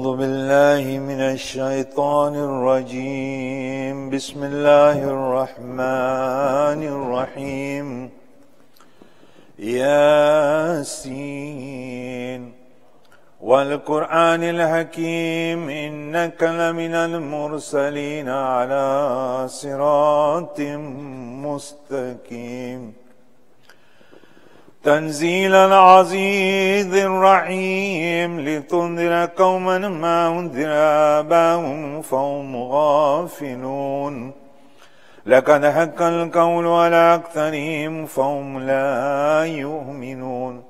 أعوذ بالله من الشيطان الرجيم. بسم الله الرحمن الرحيم. ياسين والقرآن الحكيم إنك لمن المرسلين على صراط مستقيم. تنزيل العزيز الرحيم لتنذر قوما ما أنذر آباؤهم فهم غافلون. لقد حق القول على أكثرهم فهم لا يؤمنون.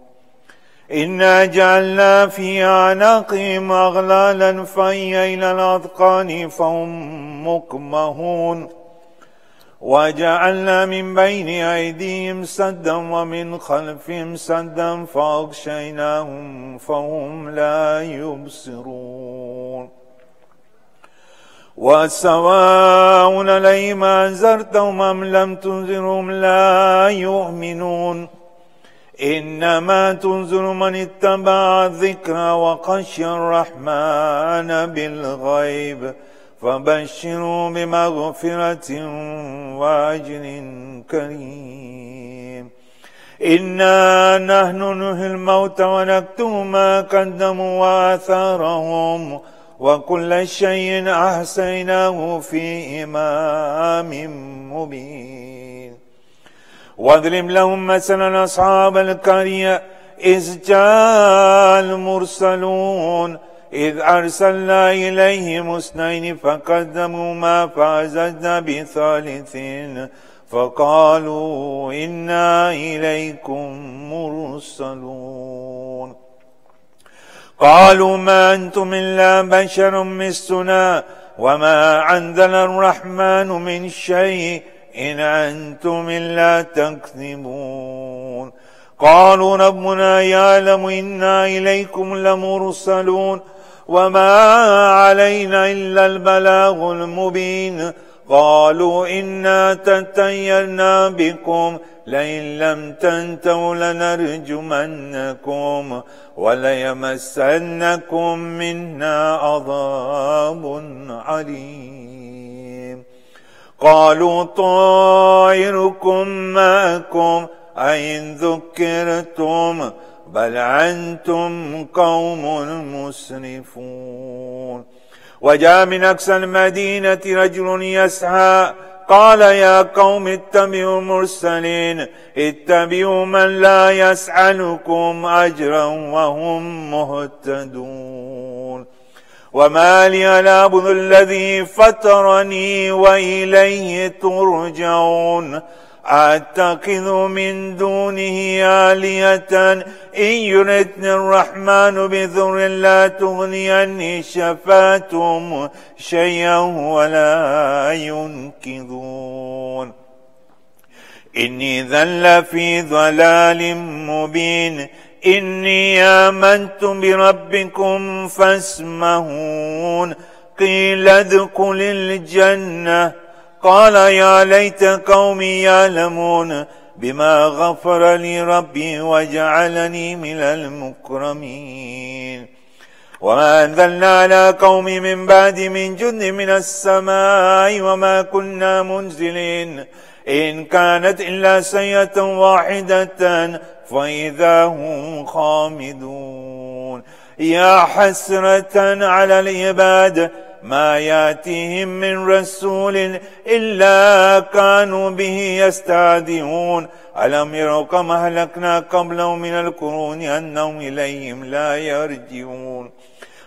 إنا جعلنا في أعناقهم أغلالا فهي إلى الأذقان فهم مقمحون. وجعلنا من بين أيديهم سدا ومن خلفهم سدا فأغشيناهم فهم لا يبصرون. وسواء عليهم أنذرتهم أم لم تنذرهم لا يؤمنون. إنما تنذر من اتبع الذكر وخشي الرحمن بالغيب فبشروا بمغفرة وأجر كريم. إنا نحن نحيي الموتى ونكتب ما قدموا وآثارهم وكل شيء أحصيناه في إمام مبين. واضرب لهم مثلا أصحاب القرية إذ جاء المرسلون إذ أرسلنا إليهم اثنين فكذبوهما فعززنا بثالث فقالوا إنا إليكم مرسلون. قالوا ما أنتم إلا بشر مثلنا وما أنزل الرحمن من شيء إن أنتم إلا تكذبون. قالوا ربنا يعلم إنا إليكم لمرسلون وما علينا إلا البلاغ المبين. قالوا إنا تطيرنا بكم لئن لم تنتهوا لنرجمنكم وليمسنكم منا عذاب عليم. قالوا طائركم معكم أئن ذكرتم بل أنتم قوم مسرفون. وجاء من أقصى المدينة رجل يسعى قال يا قوم اتبعوا المرسلين اتبعوا من لا يسألكم أجرا وهم مهتدون. وما لي لا أعبد الذي فطرني وإليه ترجعون. أتخذ من دونه آلهة إن يردني الرحمن بضر لا تغني عني شفاعتهم شيئا ولا ينقذون. إني ذل في ضلال مبين. إني آمنت بربكم فاسمعون. قيل ادخل الجنة قال يا ليت قومي يعلمون بما غفر لي ربي وجعلني من المكرمين. وما أنزلنا على قوم من بعد من جند من السماء وما كنا منزلين إن كانت إلا سيئة واحدة فإذا هم خامدون. يا حسرة على العباد ما يأتيهم من رسول إلا كانوا به يستهزئون. ألم يروا كما أهلكنا قبلهم من القرون أنهم إليهم لا يرجعون.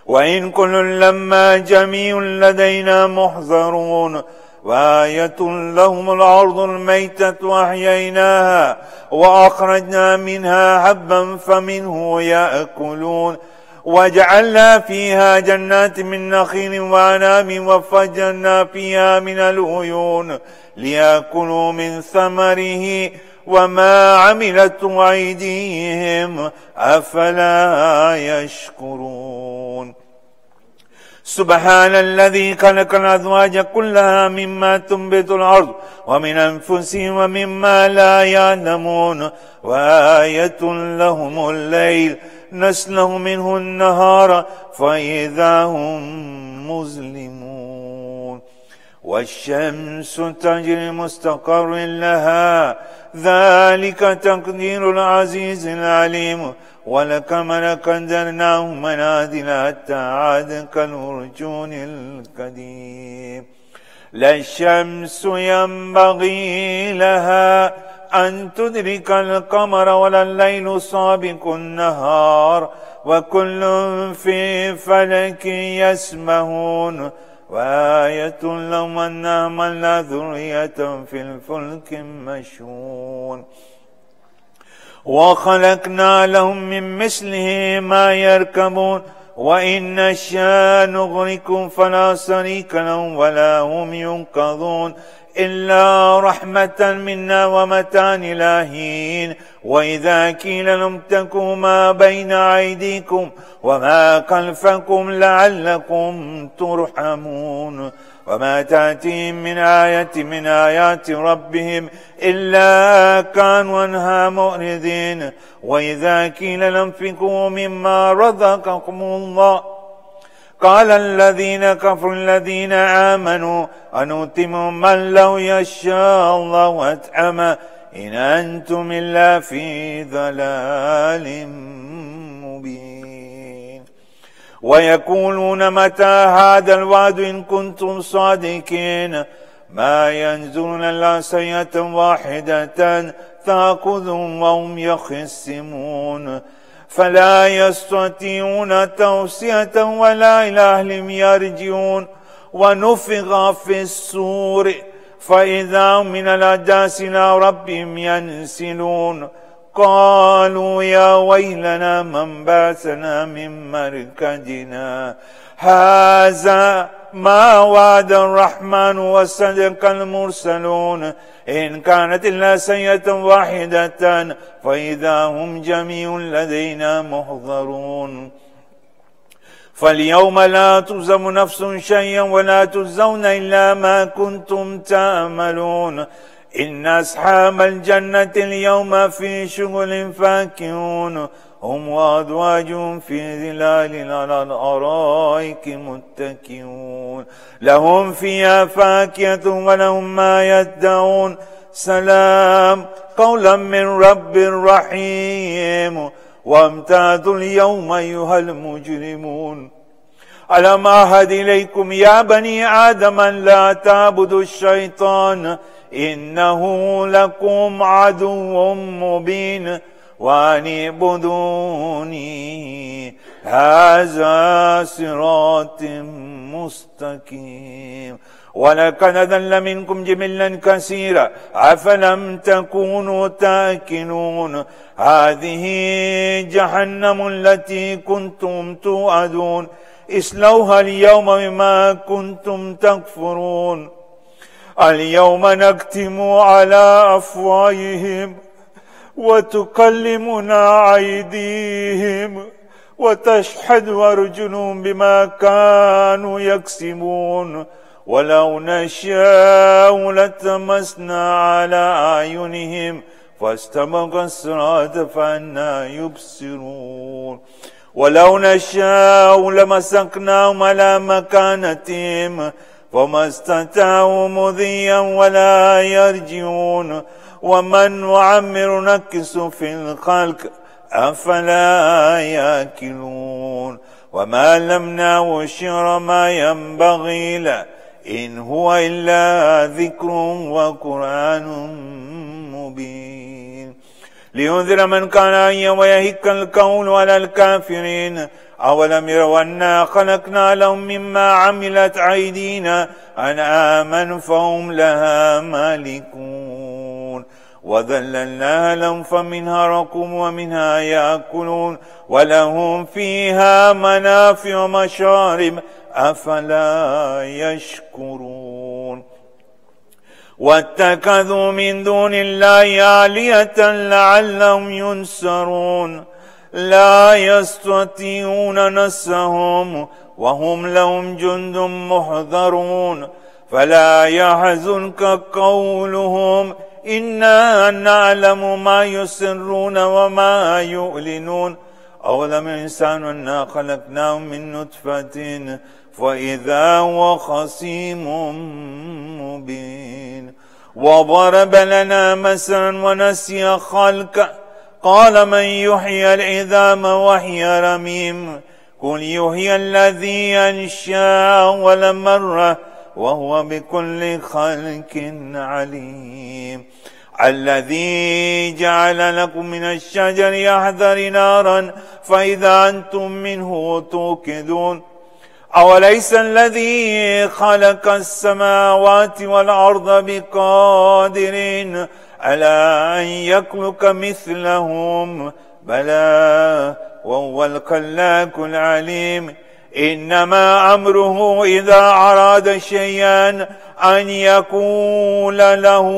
وإن كل لما جميع لدينا محضرون. وآية لهم الأرض الميتة وأحييناها وأخرجنا منها حبا فمنه يأكلون. وجعلنا فيها جنات من نخيل وعناب وفجرنا فيها من العيون ليأكلوا من ثمره وما عملته أيديهم أفلا يشكرون. سبحان الذي خلق الأزواج كلها مما تنبت الأرض ومن أنفسهم ومما لا يعلمون. وآية لهم الليل نسلخ منه النهار فإذا هم مظلمون والشمس تجري مستقر لها ذلك تقدير العزيز العليم والقمر قدرناه منازل حتى عاد كالعرجون القديم لا الشمس ينبغي لها أن تدرك القمر ولا الليل سابق النهار وكل في فلك يسبحون وآية لهم أنا حملنا ذرية في الفلك المشحون وخلقنا لهم من مثله ما يركبون وإن نشاء نغرقهم فلا صريخ لهم ولا هم ينقذون إلا رحمة منا ومتاع إلى حين وإذا قيل لهم اتقوا ما بين أيديكم وما خلفكم لعلكم ترحمون وما تأتيهم من آية من آيات ربهم إلا كانوا عنها معرضين وإذا قيل لهم انفقوا مما رزقكم الله قال الذين كفروا الذين آمنوا أنؤتم من لو يشاء الله أطعمه إن أنتم إلا في ضلال مبين ويقولون متى هذا الوعد إن كنتم صادقين ما ينظرون إلا سيئة واحدة تأخذهم وهم يخصمون فلا يستطيعون توصية ولا إلى أهلهم يرجعون ونفخ في الصور فإذا هم من الأجداث إلى ربهم ينسلون قالوا يا ويلنا من بعثنا من مرقدنا هذا ما وعد الرحمن وصدق المرسلون إن كانت إلا سيئة واحدة فإذا هم جميع لدينا محضرون فاليوم لا تظلم نفس شيئا ولا تجزون إلا ما كنتم تعملون إن أصحاب الجنة اليوم في شغل فاكهون هم وأزواجهم في ظلال على الأرائك متكئون لهم فيها فاكهة ولهم ما يدعون سلام قولا من رب رحيم وامتازوا اليوم أيها المجرمون ألم أعهد إليكم يا بني آدم أن لا تعبدوا الشيطان إنه لكم عدو مبين وأن اعبدوني هذا صراط مستقيم ولقد أضل منكم جبلا كثيرا أفلم تكونوا تأكلون هذه جهنم التي كنتم توعدون اصلوها اليوم بما كنتم تكفرون اليوم نختم على أفواههم وتكلمنا أيديهم وتشهد أرجلهم بما كانوا يكسبون ولو نشاء لتمسنا على أعينهم فاستبقوا الصراط فأنى يبصرون ولو نشاء لمسكناهم على مكانتهم فما استطاعوا مضيا ولا يرجعون ومن نعمر نكس في الخلق أفلا يأكلون وما لم نعشر ما ينبغي له إن هو إلا ذكر وقرآن مبين لينذر من كان حيا ويهك القول على الكافرين أولم يروا أنا خلقنا لهم مما عملت أيدينا أنعاما فهم لها مالكون وذللناها لهم فمنها ركوب ومنها يأكلون ولهم فيها منافع ومشارب أفلا يشكرون واتخذوا من دون الله آلهة لعلهم ينصرون لا يستطيعون نصرهم وهم لهم جند محضرون فلا يحزنك قولهم إنا نعلم ما يسرون وما يعلنون أولم الإنسان أنا خلقناه من نطفة فإذا هو خصيم مبين وضرب لنا مثلا ونسي خلقه قال من يحيي العظام وهي رميم قل يحيي الذي أنشأ أول مرة وهو بكل خلق عليم الذي جعل لكم من الشجر يحذر نارا فإذا أنتم منه توقدون أوليس الذي خلق السماوات والأرض بقادر على أن يخلق مثلهم بلى وهو الخلاق العليم إنما أمره إذا أراد شيئا أن يقول له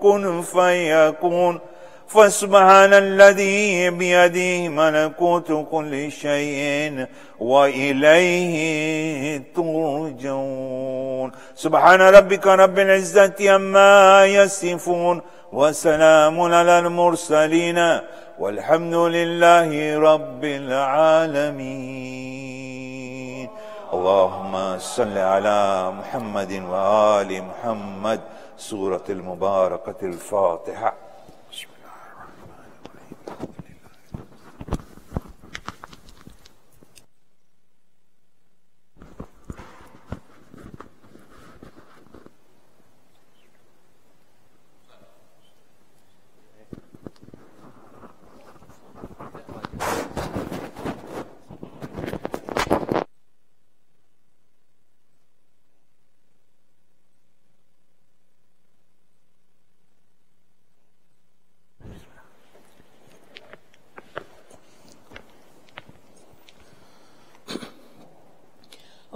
كن فيكون فسبحان الذي بيده ملكوت كل شيء وإليه ترجعون سبحان ربك رب العزة عما يصفون وسلام على المرسلين والحمد لله رب العالمين اللهم صل على محمد وآل محمد سورة المباركة الفاتحة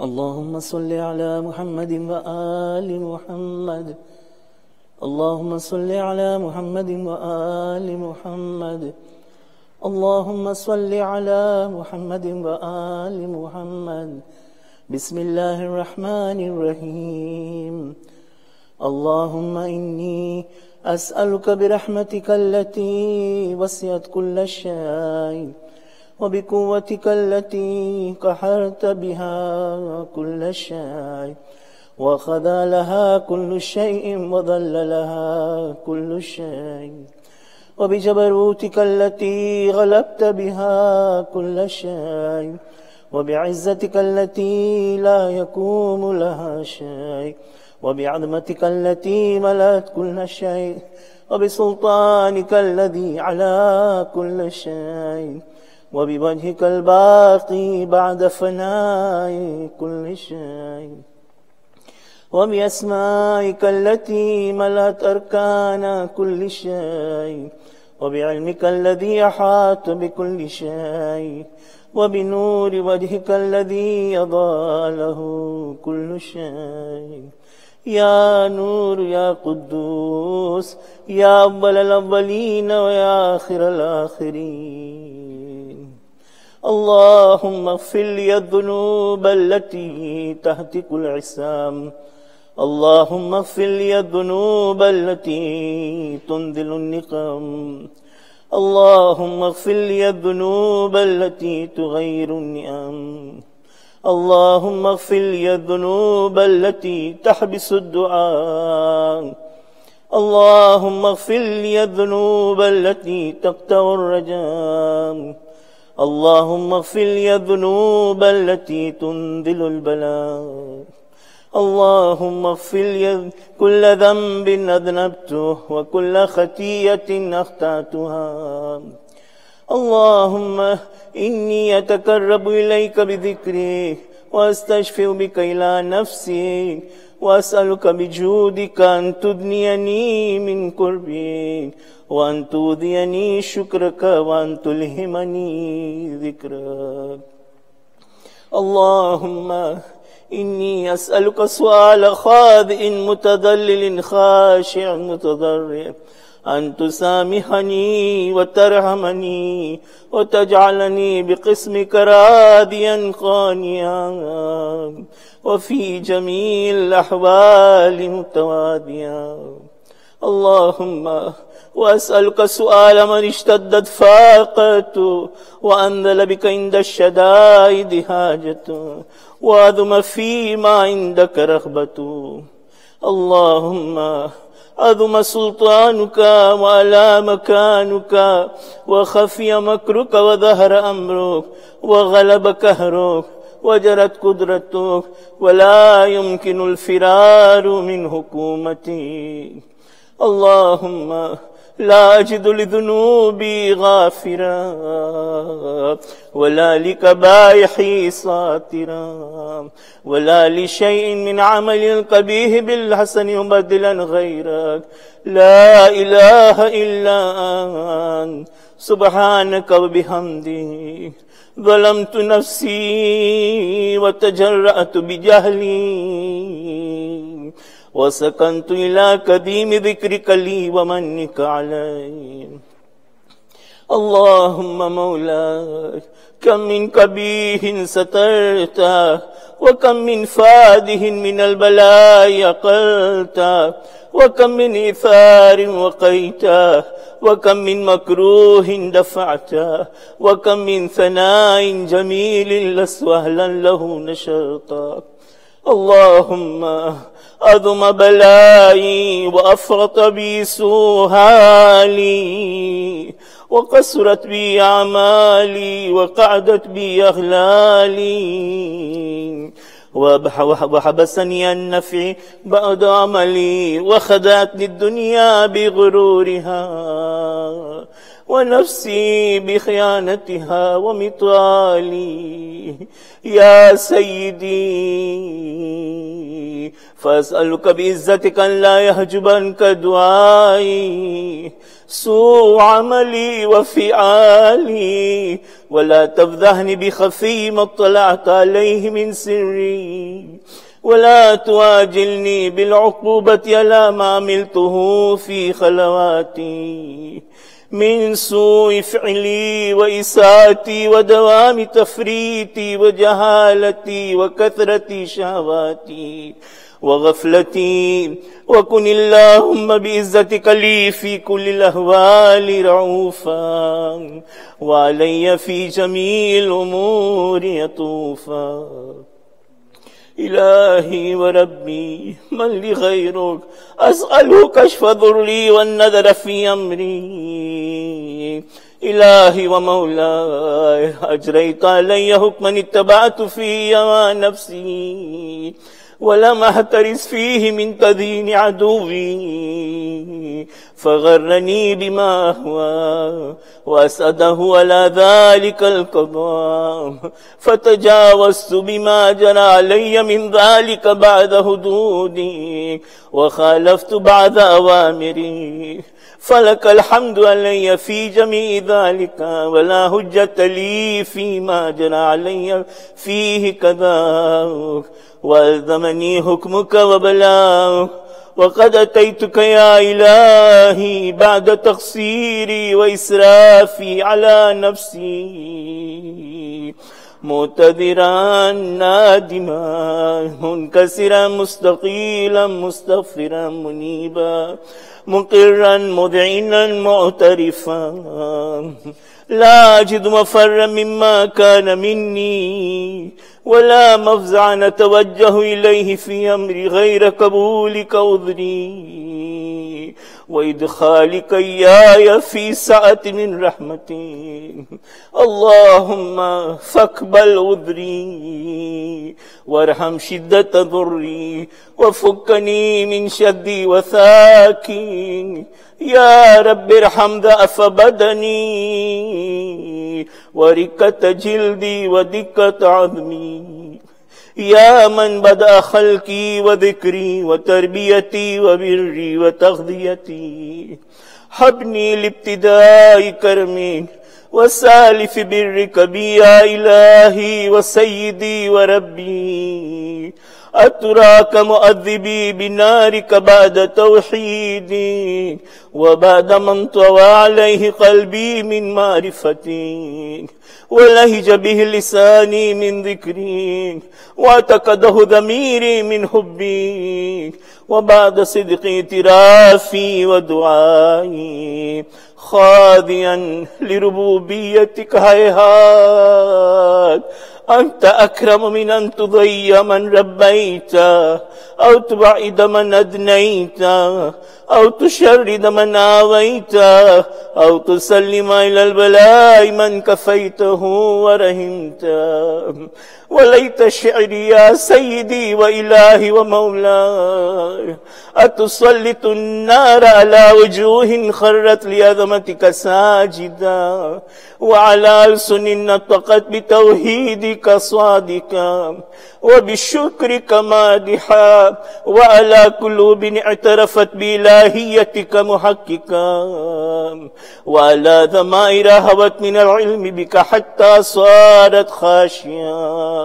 اللهم صل على محمد وآل محمد اللهم صل على محمد وآل محمد اللهم صل على محمد وآل محمد بسم الله الرحمن الرحيم اللهم إني أسألك برحمتك التي وسعت كل شيء وبقوتك التي قهرت بها كل شيء وخذا لها كل شيء وذل لها كل شيء وبجبروتك التي غلبت بها كل شيء وبعزتك التي لا يقوم لها شيء وبعظمتك التي ملأت كل شيء وبسلطانك الذي على كل شيء وبوجهك الباقي بعد فناء كل شيء وبأسمائك التي ملأت أركان كل شيء وبعلمك الذي أحاط بكل شيء وبنور وجهك الذي أضاء له كل شيء يا نور يا قدوس يا أول الأولين ويا آخر الآخرين اللهم اغفر لي الذنوب التي تهتك العصام اللهم اغفر لي الذنوب التي تنزل النقم اللهم اغفر لي الذنوب التي تغير النعم اللهم اغفر لي الذنوب التي تحبس الدعاء اللهم اغفر لي الذنوب التي تقطع الرجاء اللهم اغفر لي الذنوب التي تنزل البلاء اللهم اغفر لي كل ذنب أذنبته وكل خطيئة أخطأتها اللهم إني أتقرب إليك بذكري وأستشفع بك إلى نفسي وأسألك بجودك أن تدنيني من قربي وأن توديني شكرك وأن تلهمني ذكرك اللهم إني أسألك سؤال خاضع متذلل خاشع متضرع أن تسامحني وترحمني وتجعلني بقسمك راضيا قانيا وفي جميع الأحوال متواضعا اللهم وأسألك سؤال من اشتدت فاقته وأنزل بك عند الشدائد حاجته وأذم فيما عندك رغبته. اللهم عظم سلطانك وعلى مكانك وخفي مكرك وظهر أمرك وغلب قهرك وجرت قدرتك ولا يمكن الفرار من حكومتك. اللهم لا أجد لذنوبي غافرا ولا لكبائحي ساترا ولا لشيء من عمل القبيح بالحسن مبدلا غيرك. لا إله إلا أنت سبحانك وبحمدك ظلمت نفسي وتجرأت بجهلي وسكنت إلى قديم ذكرك لي ومنك علي. اللهم مولاي كم من قبيح سترته وكم من فاده من البلاء أقلته وكم من إثار وقيته وكم من مكروه دفعته وكم من ثناء جميل لسوهلا له نشرته. اللهم أذم بلائي وأفرط بي سوهالي وقصرت بي أعمالي وقعدت بي أغلالي وحبسني النفع بعد عملي وخدعتني الدنيا بغرورها ونفسي بخيانتها ومطالي. يا سيدي فأسألك بعزتك أن لا يحجبنك دعائي سوء عملي وفعالي ولا تفضحني بخفي ما اطلعت عليه من سري ولا تواجلني بالعقوبة على ما عملته في خلواتي من سوء فعلي وإساءتي ودوام تفريطي وجهالتي وكثرة شهواتي وغفلتي. وكن اللهم بعزتك لي في كل الأهوال رعوفا وعلي في جميع الأمور يطوفا. إلهي وربي من لي غيرك أسأله كشف ضري والنذر في أمري. إلهي ومولاي أجريت علي حكما اتبعت فيه هوى نفسي ولم أحترس فيه من تدين عدوي فغرني بما أهوى وأسأده على ذلك القضاء فتجاوزت بما جرى علي من ذلك بعد حدودي وخالفت بعد أوامري. فلك الحمد علي في جميع ذلك ولا حجة لي فيما جرى علي فيه كذاك وألزمني حكمك وبلاغك. وقد أتيتك يا إلهي بعد تقصيري وإسرافي على نفسي معتذرا نادما منكسرا مستقيلا مستغفرا منيبا مقرا مذعنا معترفا. لا أجد مفرا مما كان مني ولا مفزعا أتوجه إليه في أمري غير قبولك عذري وإدخالك إياي في سعة من رحمتك. اللهم فاقبل عذري وارحم شدة ضري وفكني من شدي وثاكي. يا رب ارحم ضعف بدني ورقة جلدي ودقة عظمي. يا من بدأ خلقي وذكري وتربيتي وبري وتغذيتي حبني لابتداء كرمك وسالف برك بي يا إلهي وسيدي وربي. أتراك مؤذبي بنارك بعد توحيدي وبعد من طوى عليه قلبي من معرفتي ولهج به لساني من ذكري واعتقده ضميري من حبي وبعد صدق اعترافي ودعائي خاضعا لربوبيتك هيهات أنت أكرم من أن تضيع من ربيت أو تبعد من أدنيت أو تشرد من آويت أو تسلم إلى البلاء من كفيته ورحمت. وليت شعري يا سيدي وإلهي ومولاي أتسلط النار على وجوه خرت لعظمتك ساجدا وعلى ألسن نطقت بتوحيدك صادقا وبشكرك مادحا وعلى قلوب اعترفت بإلهيتك محققا وعلى ضمائر هوت من العلم بك حتى صارت خاشعا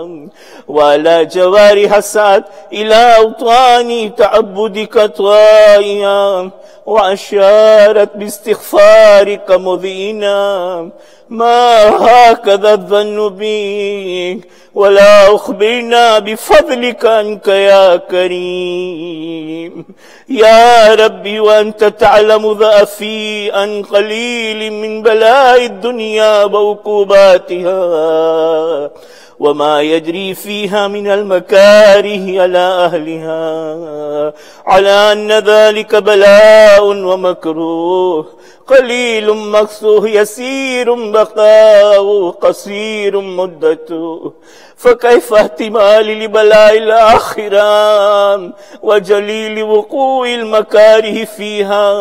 وعلى جوارح سعت إلى أوطان تعبدك طائعا وأشارت باستغفارك مذينا ما هكذا الظن بك ولا أخبرنا بفضلك عنك يا كريم يا ربي وأنت تعلم ضعفي عن قليل من بلاء الدنيا وعقوباتها وما يجري فيها من المكاره على أهلها على أن ذلك بلاء ومكروه قليل مكسوه يسير بقاء قصير مدته فكيف احتمال لبلاء الآخرة وجليل وقوع المكاره فيها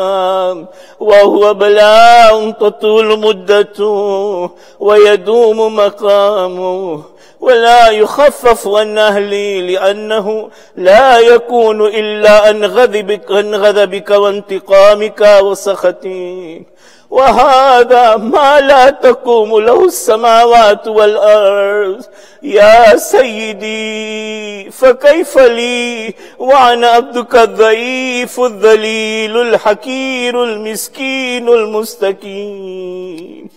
وهو بلاء تطول مدته ويدوم مقامه ولا يخفف عن أهلي لأنه لا يكون إلا عن غضبك وانتقامك وسخطك وهذا ما لا تقوم له السماوات والأرض يا سيدي فكيف لي وأنا عبدك الضعيف الذليل الحقير المسكين المستكين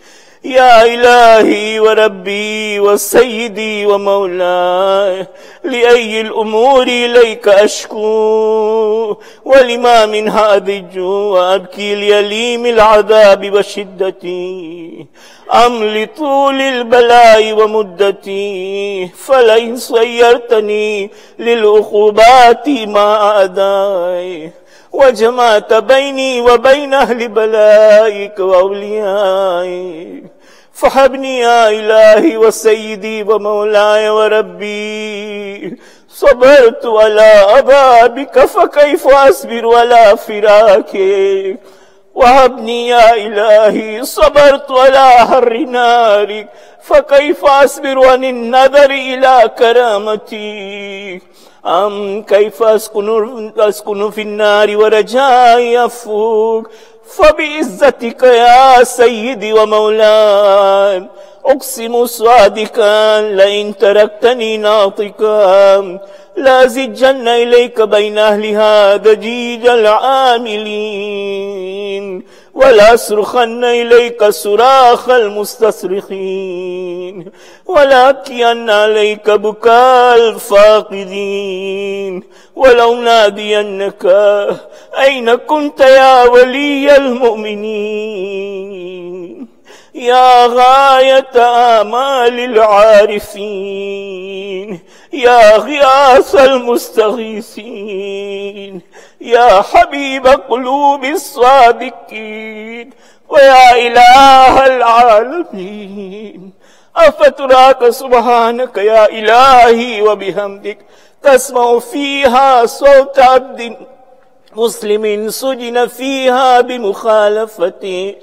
يا إلهي وربي وسيدي ومولاي لأي الأمور إليك أشكو ولما منها أضج وأبكي ليليم العذاب وشدتي أم لطول البلاء ومدتي فلئن صيرتني للعقوبات ما أعدائي وجمعت بيني وبين أهل بلائك وأوليائك فحبني يا إلهي وسيدي ومولاي وربي صبرت على عذابك فكيف أصبر على فراقك وهبني يا إلهي صبرت على حر نارك فكيف أصبر عن النظر إلى كرامتك أم كيف أسكن في النار ورجائي أفوق فبعزتك يا سيدي ومولاي أقسم صادقا لئن تركتني ناطقا لازجن إليك بين أهلها ضجيج العاملين ولا أصرخن إليك صراخ المستصرخين ولأبكين عليك بكاء الفاقدين ولو نادينك أين كنت يا ولي المؤمنين يا غاية آمال العارفين يا غياث المستغيثين يا حبيب قلوب الصادقين ويا إله العالمين أفتراك سبحانك يا إلهي وبحمدك تسمع فيها صوت عبد مسلم سجن فيها بمخالفته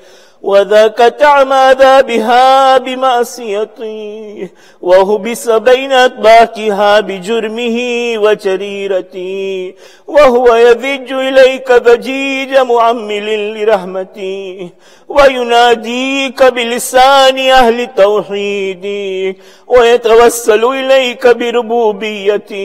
وذاك تعمادى بها بمعصيته وهبس بين أطباقها بجرمه وجريرته وهو يذج إليك ضجيج معمل لرحمته ويناديك بلسان أهل التوحيد ويتوسل إليك بربوبيته.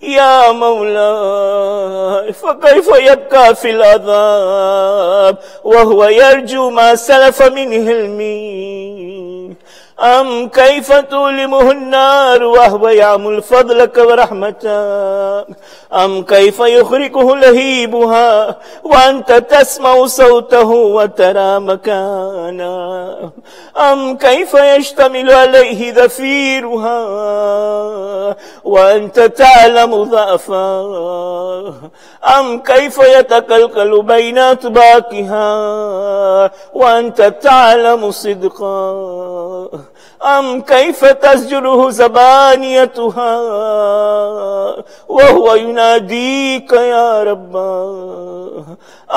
يا مولاي فكيف يبقى في العذاب وهو يرجو ما سلف من حلمي؟ أم كيف تؤلمه النار وهو يعمل فضلك ورحمتك؟ أم كيف يخرقه لهيبها وأنت تسمع صوته وترى مكانه؟ أم كيف يشتمل عليه ذفيرها وأنت تعلم ضعفه؟ أم كيف يتكلكل بين أطباقها وأنت تعلم صدقه؟ أم كيف تزجره زبانيتها وهو يناديك يا رب؟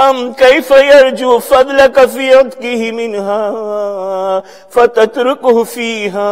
أم كيف يرجو فضلك في عتقه منها فتتركه فيها؟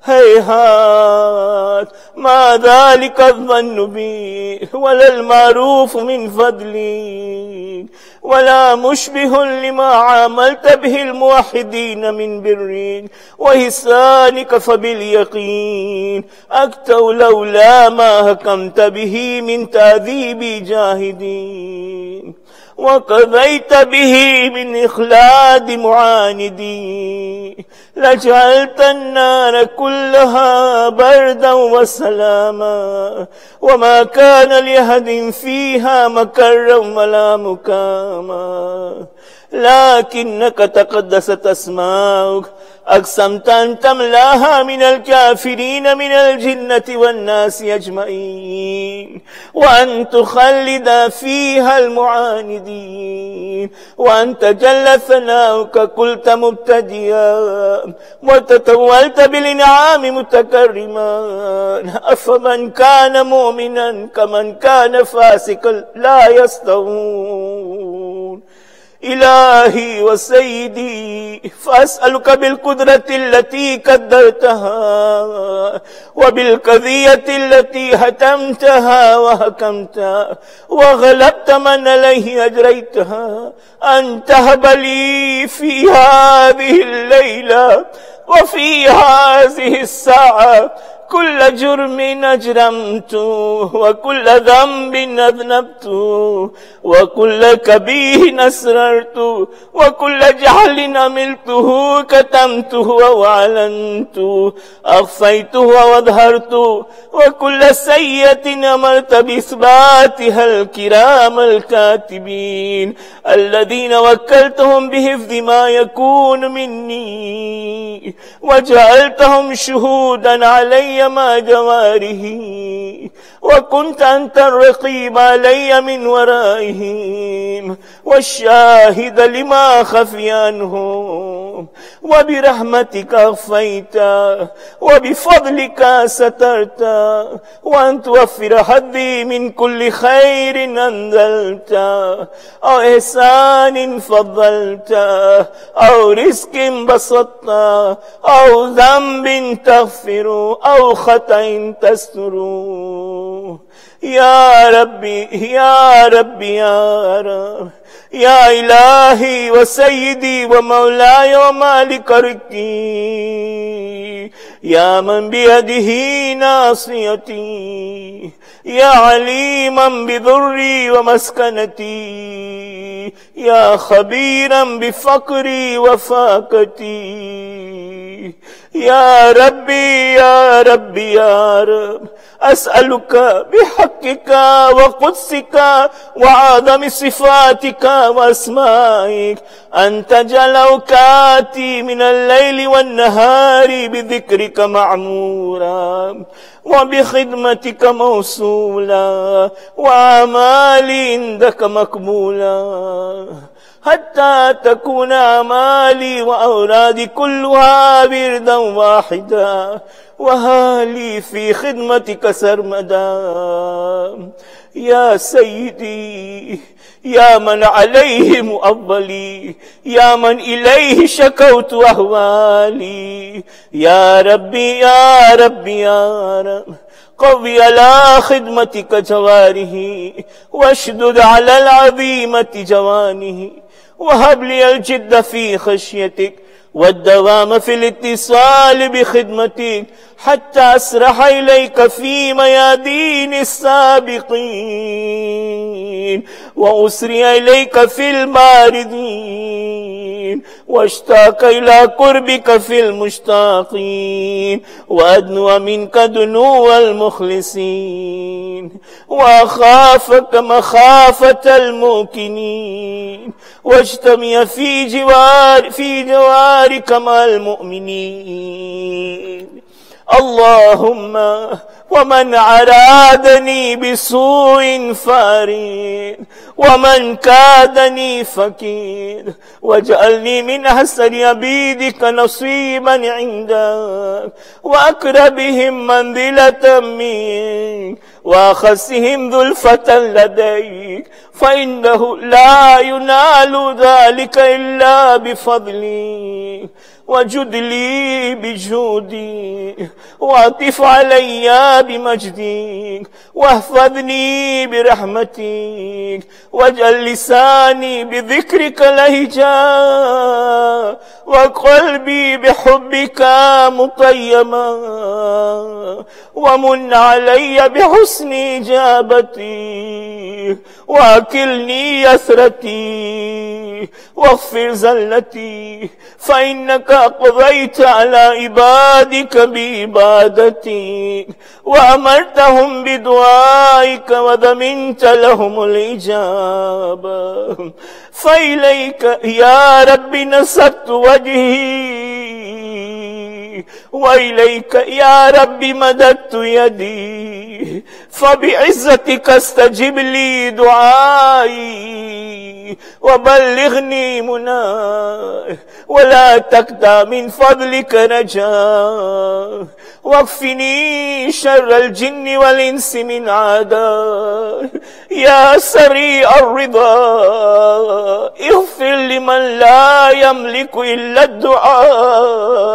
هيهات ما ذلك الظن بي ولا المعروف من فضلي ولا مشبه لما عاملت به الموحدين من برين وإحسانك، فباليقين أكتو لولا ما حكمت به من تعذيب جاهدين وقضيت به من إخلاد معاندين لجعلت النار كلها بردا وسلاما وما كان لأحد فيها مكرا ولا مكاما، لكنك تقدست أسماؤك أقسمت أن تملاها من الكافرين من الجنة والناس أجمعين وأن تخلد فيها المعاندين، وأنت جل ثناؤك قلت مبتديا وتطولت بالإنعام متكرما، أفمن كان مؤمنا كمن كان فاسقا لا يستوون. إلهي وسيدي فأسألك بالقدرة التي قدرتها وبالقضية التي هتمتها وحكمتها وغلبت من عليه أجريتها أن تهب لي في هذه الليلة وفي هذه الساعة كل جرم أجرمت وكل ذنب أذنبت وكل كبيه أسررت وكل جهل عملته كتمته وأعلنت أخفيته وأظهرت وكل سيئة أمرت بإثباتها الكرام الكاتبين الذين وكلتهم بحفظ ما يكون مني وجعلتهم شهودا علي مع جواره وكنت أنت الرقيب علي من ورائهم والشاهد لما خفي عنهم، وبرحمتك أخفيت وبفضلك سترت وأن توفر حظي من كل خير أنزلت أو إحسان فضلت أو رزق بسطت أو ذنب تغفر أو خطأ تستر. يا ربي يا ربي يا رب يا إلهي وسيدي ومولاي ومالك رزقي، يا من بيده ناصيتي، يا عليما بضري ومسكنتي، يا خبيرا بفقري وفاقتي. يا ربي يا ربي يا رب أسألك بحقك وقدسك وعظم صفاتك وأسمائك أن تجعل أوقاتي من الليل والنهار بذكرك معمورا وبخدمتك موصولا وأعمالي عندك مقبولا، حتى تكون أعمالي وأورادي كلها وردا واحدا وهالي في خدمتك سرمدا. يا سيدي يا من عليه مؤبلي، يا من إليه شكوت أهوالي، يا ربي يا ربي يا رب، قوي على خدمتك جواره، واشدد على العظيمة جوانه، وهب لي الجد في خشيتك والدوام في الاتصال بخدمتك، حتى أسرح إليك في ميادين السابقين، وأسري إليك في الماردين، واشتاق إلى قربك في المشتاقين، وأدنو منك دنو المخلصين، وأخافك مخافة الموقنين، واجتمع في جوارك مع المؤمنين. اللهم ومن أرادني بسوء فارد، ومن كادني فكيد، واجعلني من أحسن عبيدك نصيبا عندك، وأقربهم منزلة منك، وأخسهم ذلفة لديك، فإنه لا ينال ذلك إلا بفضلك، وجد لي بجودي، وعطف علي بمجدك، واحفظني برحمتك، واجعل لساني بذكرك لهجا، وقلبي بحبك مطيما، ومن علي بحسن إجابتي، وأكلني يسرتي، واغفر زلتي، فإنك قضيت على عبادك بعبادتك، وأمرتهم بدعائك، وضمنت لهم الإجابة، فإليك يا رب نسبت وجهي، وإليك يا رب مددت يدي، فبعزتك استجب لي دعائي، وبلغني مناي، ولا تقطع من فضلك رجاء، واكفني شر الجن والإنس من عداء، يا سريع الرضا اغفر لمن لا يملك إلا الدعاء،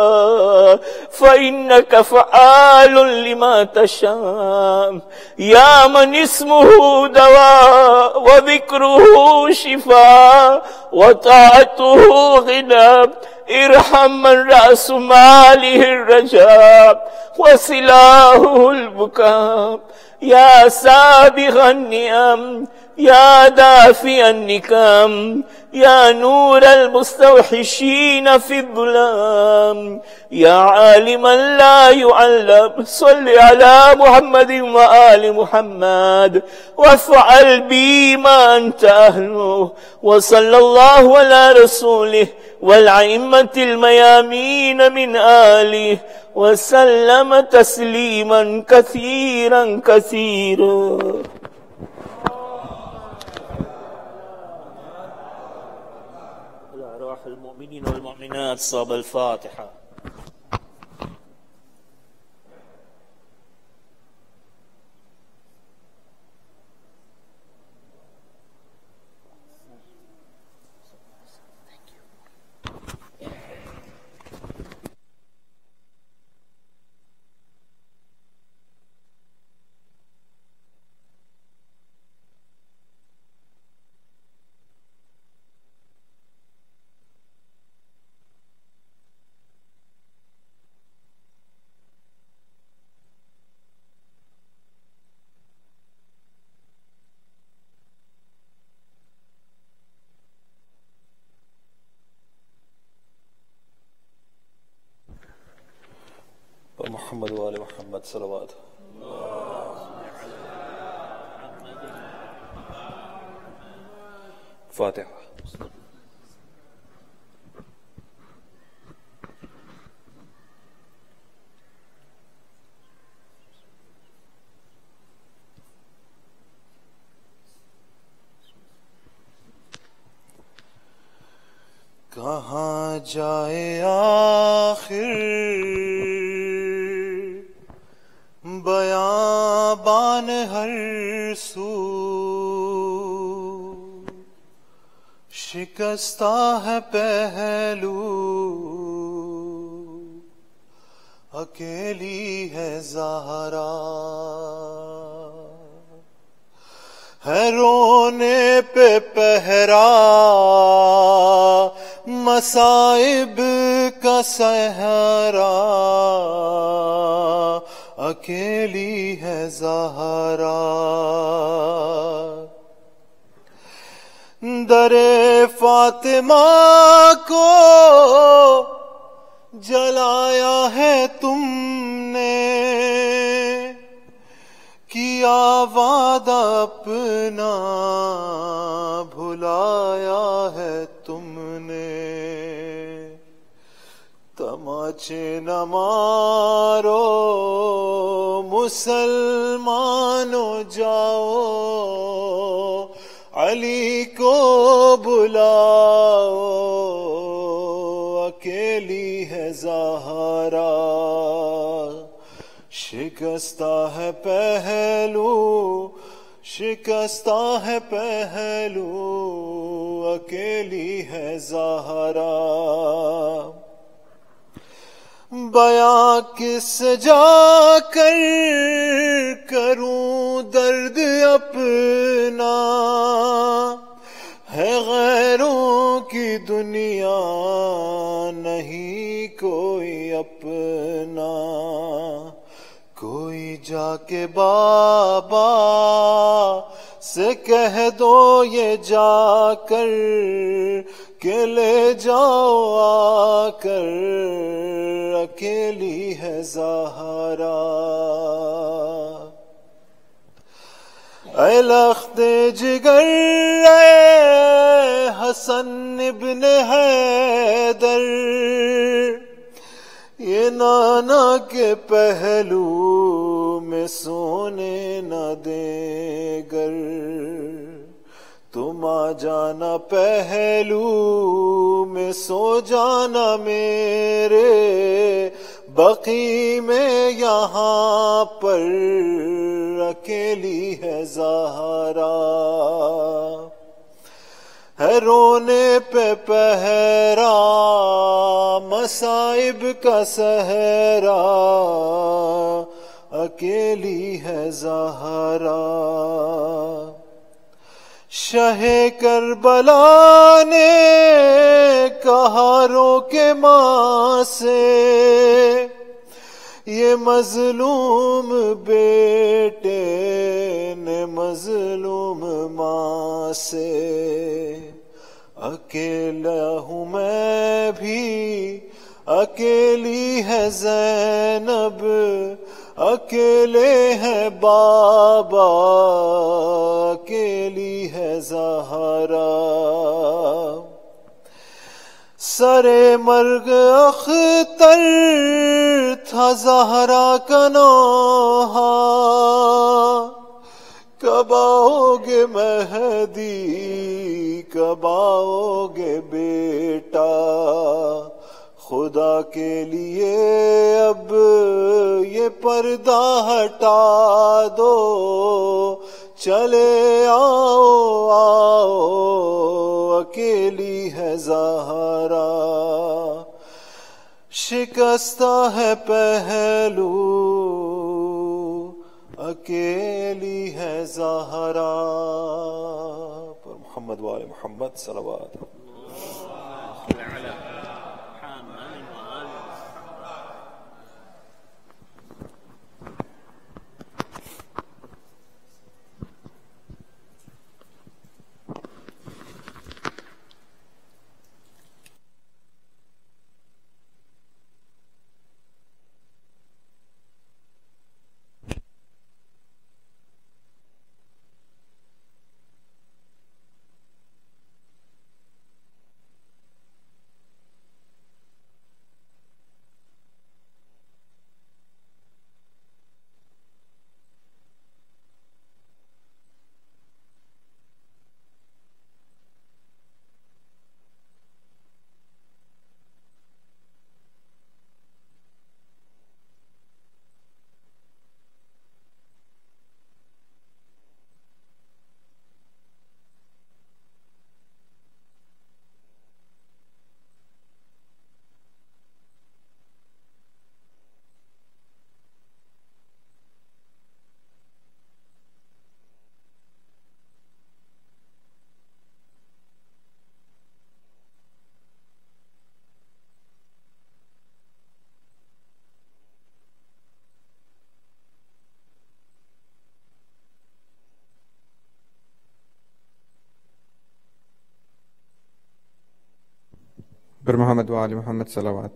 فإنك فعال لما تشاء، يا من اسمه دواء، وذكره شفاء، وطاعته غنى، ارحم من رأس ماله الرجاء، وسلاحه البكاء، يا سابغ النعم، يا دافع النكام، يا نور المستوحشين في الظلام، يا عالما لا يعلم، صل على محمد وآل محمد، وافعل بي ما أنت أهله، وصلى الله على رسوله والأئمة الميامين من آله، وسلم تسليما كثيرا كثيرا. أرواح المؤمنين والمؤمنات. صاب الفاتحة. محمد وآل محمد صلوات. فاتحة. कहाँ जाए आखिर बयाबान हर سو شکستہ ہے پہلو اکیلی ہے زہرا ہے رونے پہ پہرا مصائب کا صحرا اکیلی ہے زہرا در فاطمہ کو جلایا ہے تم نے کیا وعدہ اپنا بھلایا ہے تم نے تماچے نہ مارو مسلمانوں جاؤ علی کو بلاؤ اکیلی ہے زہرا شکستہ ہے پہلو شکستہ ہے پہلو اکیلی ہے زہرا بیاں کس جا کر کروں درد اپنا ہے غیروں کی دنیا نہیں کوئی اپنا کوئی جا کے بابا سے کہہ دو یہ جا کر کہ لے جاؤ آ کر اکیلی ہے زہرا اے لخت جگر اے حسن ابن حیدر یہ نانا کے پہلو میں سونے نہ دے گر تم آ جانا پہلو میں سو جانا میرے بقی میں یہاں پر اکیلی ہے زہرا ہے رونے پہ پہرا مصائب کا صحرا اکیلی ہے زہرا شہ کربلا نے کہا رو کے ماں سے یہ مظلوم بیٹے نے مظلوم ماں سے اکیلا ہوں میں بھی اکیلی ہے زینب اکیلے ہیں بابا اکیلی ہے زہرا سرے مرگ اختر تھا زہرا کا نوحہ کب آؤ گے مہدی کب آؤ گے بیٹا خدا کے لیے اب یہ پردہ ہٹا دو چلے آؤ آؤ اکیلی ہے زہرا شکستہ ہے پہلو اکیلی ہے زہرا پر محمد وآل محمد صلوات Per Muhammad wa ali Muhammad salawat.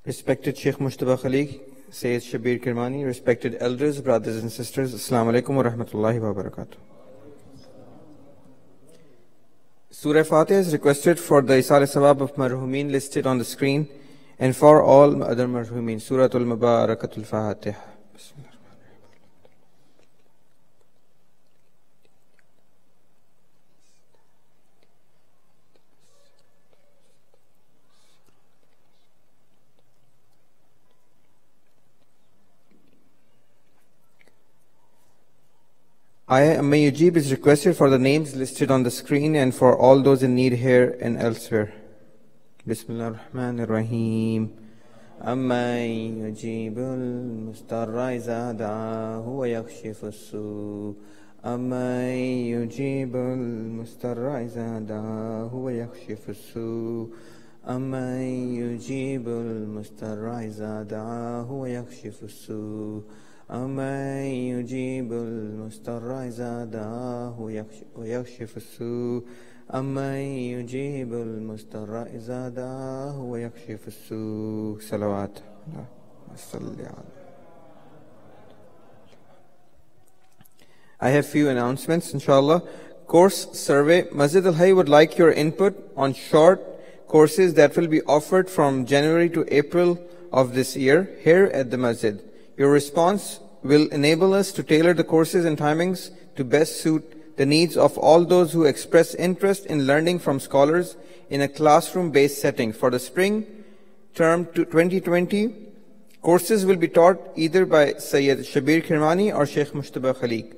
Respected Sheikh Mushtaba Khalik, Syed Shabeer Kirmani, respected elders, brothers and sisters, Assalamu alaikum wa rahmatullahi wa barakatuh. Surah Fatiha is requested for the Isal Sawab of Marhumin listed on the screen and for all other Marhumin. Suratul Mubarakatul Fatiha. Ayah Amma Yujib is requested for the names listed on the screen and for all those in need here and elsewhere. Bismillah ar-Rahman ar-Rahim. Amma yujibul mustarra iza da'ahu wa yakshifu as-su. Amma yujibul mustarra iza da'ahu wa yakshifu as-su. Amma yujibul mustarra iza da'ahu wa yakshifu as-su. أَمَّن يُجِيبُ الْمُضْطَرَّ إِذَا دَعَاهُ وَيَكْشِفُ السُّوءَ أَمَّن يُجِيبُ الْمُضْطَرَّ إِذَا دَعَاهُ وَيَكْشِفُ السُّوءَ صلوات. I have few announcements, inshallah. Course survey. Masjid Al Hayy would like your input on short courses that will be offered from January to April of this year here at the Masjid. Your response will enable us to tailor the courses and timings to best suit the needs of all those who express interest in learning from scholars in a classroom-based setting. For the spring term 2020, courses will be taught either by Syed Shabeer Kirmani or Sheikh Mushtaba Khalik.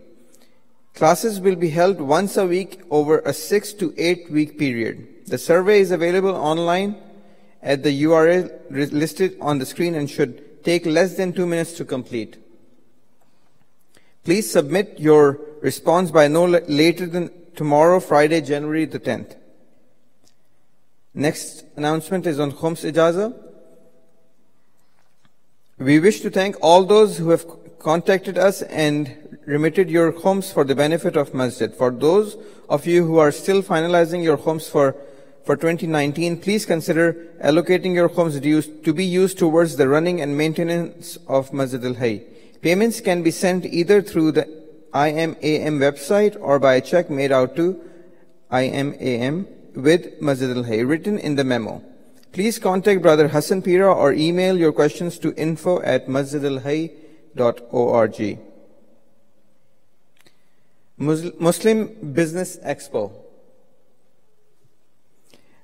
Classes will be held once a week over a 6 to 8 week period. The survey is available online at the URL listed on the screen and should take less than 2 minutes to complete. Please submit your response by no later than tomorrow, Friday, January the 10th. Next announcement is on Khums Ijaza. We wish to thank all those who have contacted us and remitted your khums for the benefit of Masjid. For those of you who are still finalizing your khums for 2019, please consider allocating your khums dues to be used towards the running and maintenance of Masjid Al Hayy. Payments can be sent either through the IMAM website or by a check made out to IMAM with Masjid Al Hayy written in the memo. Please contact Brother Hassan Pira or email your questions to info@masjidalhayy.org. Muslim Business Expo.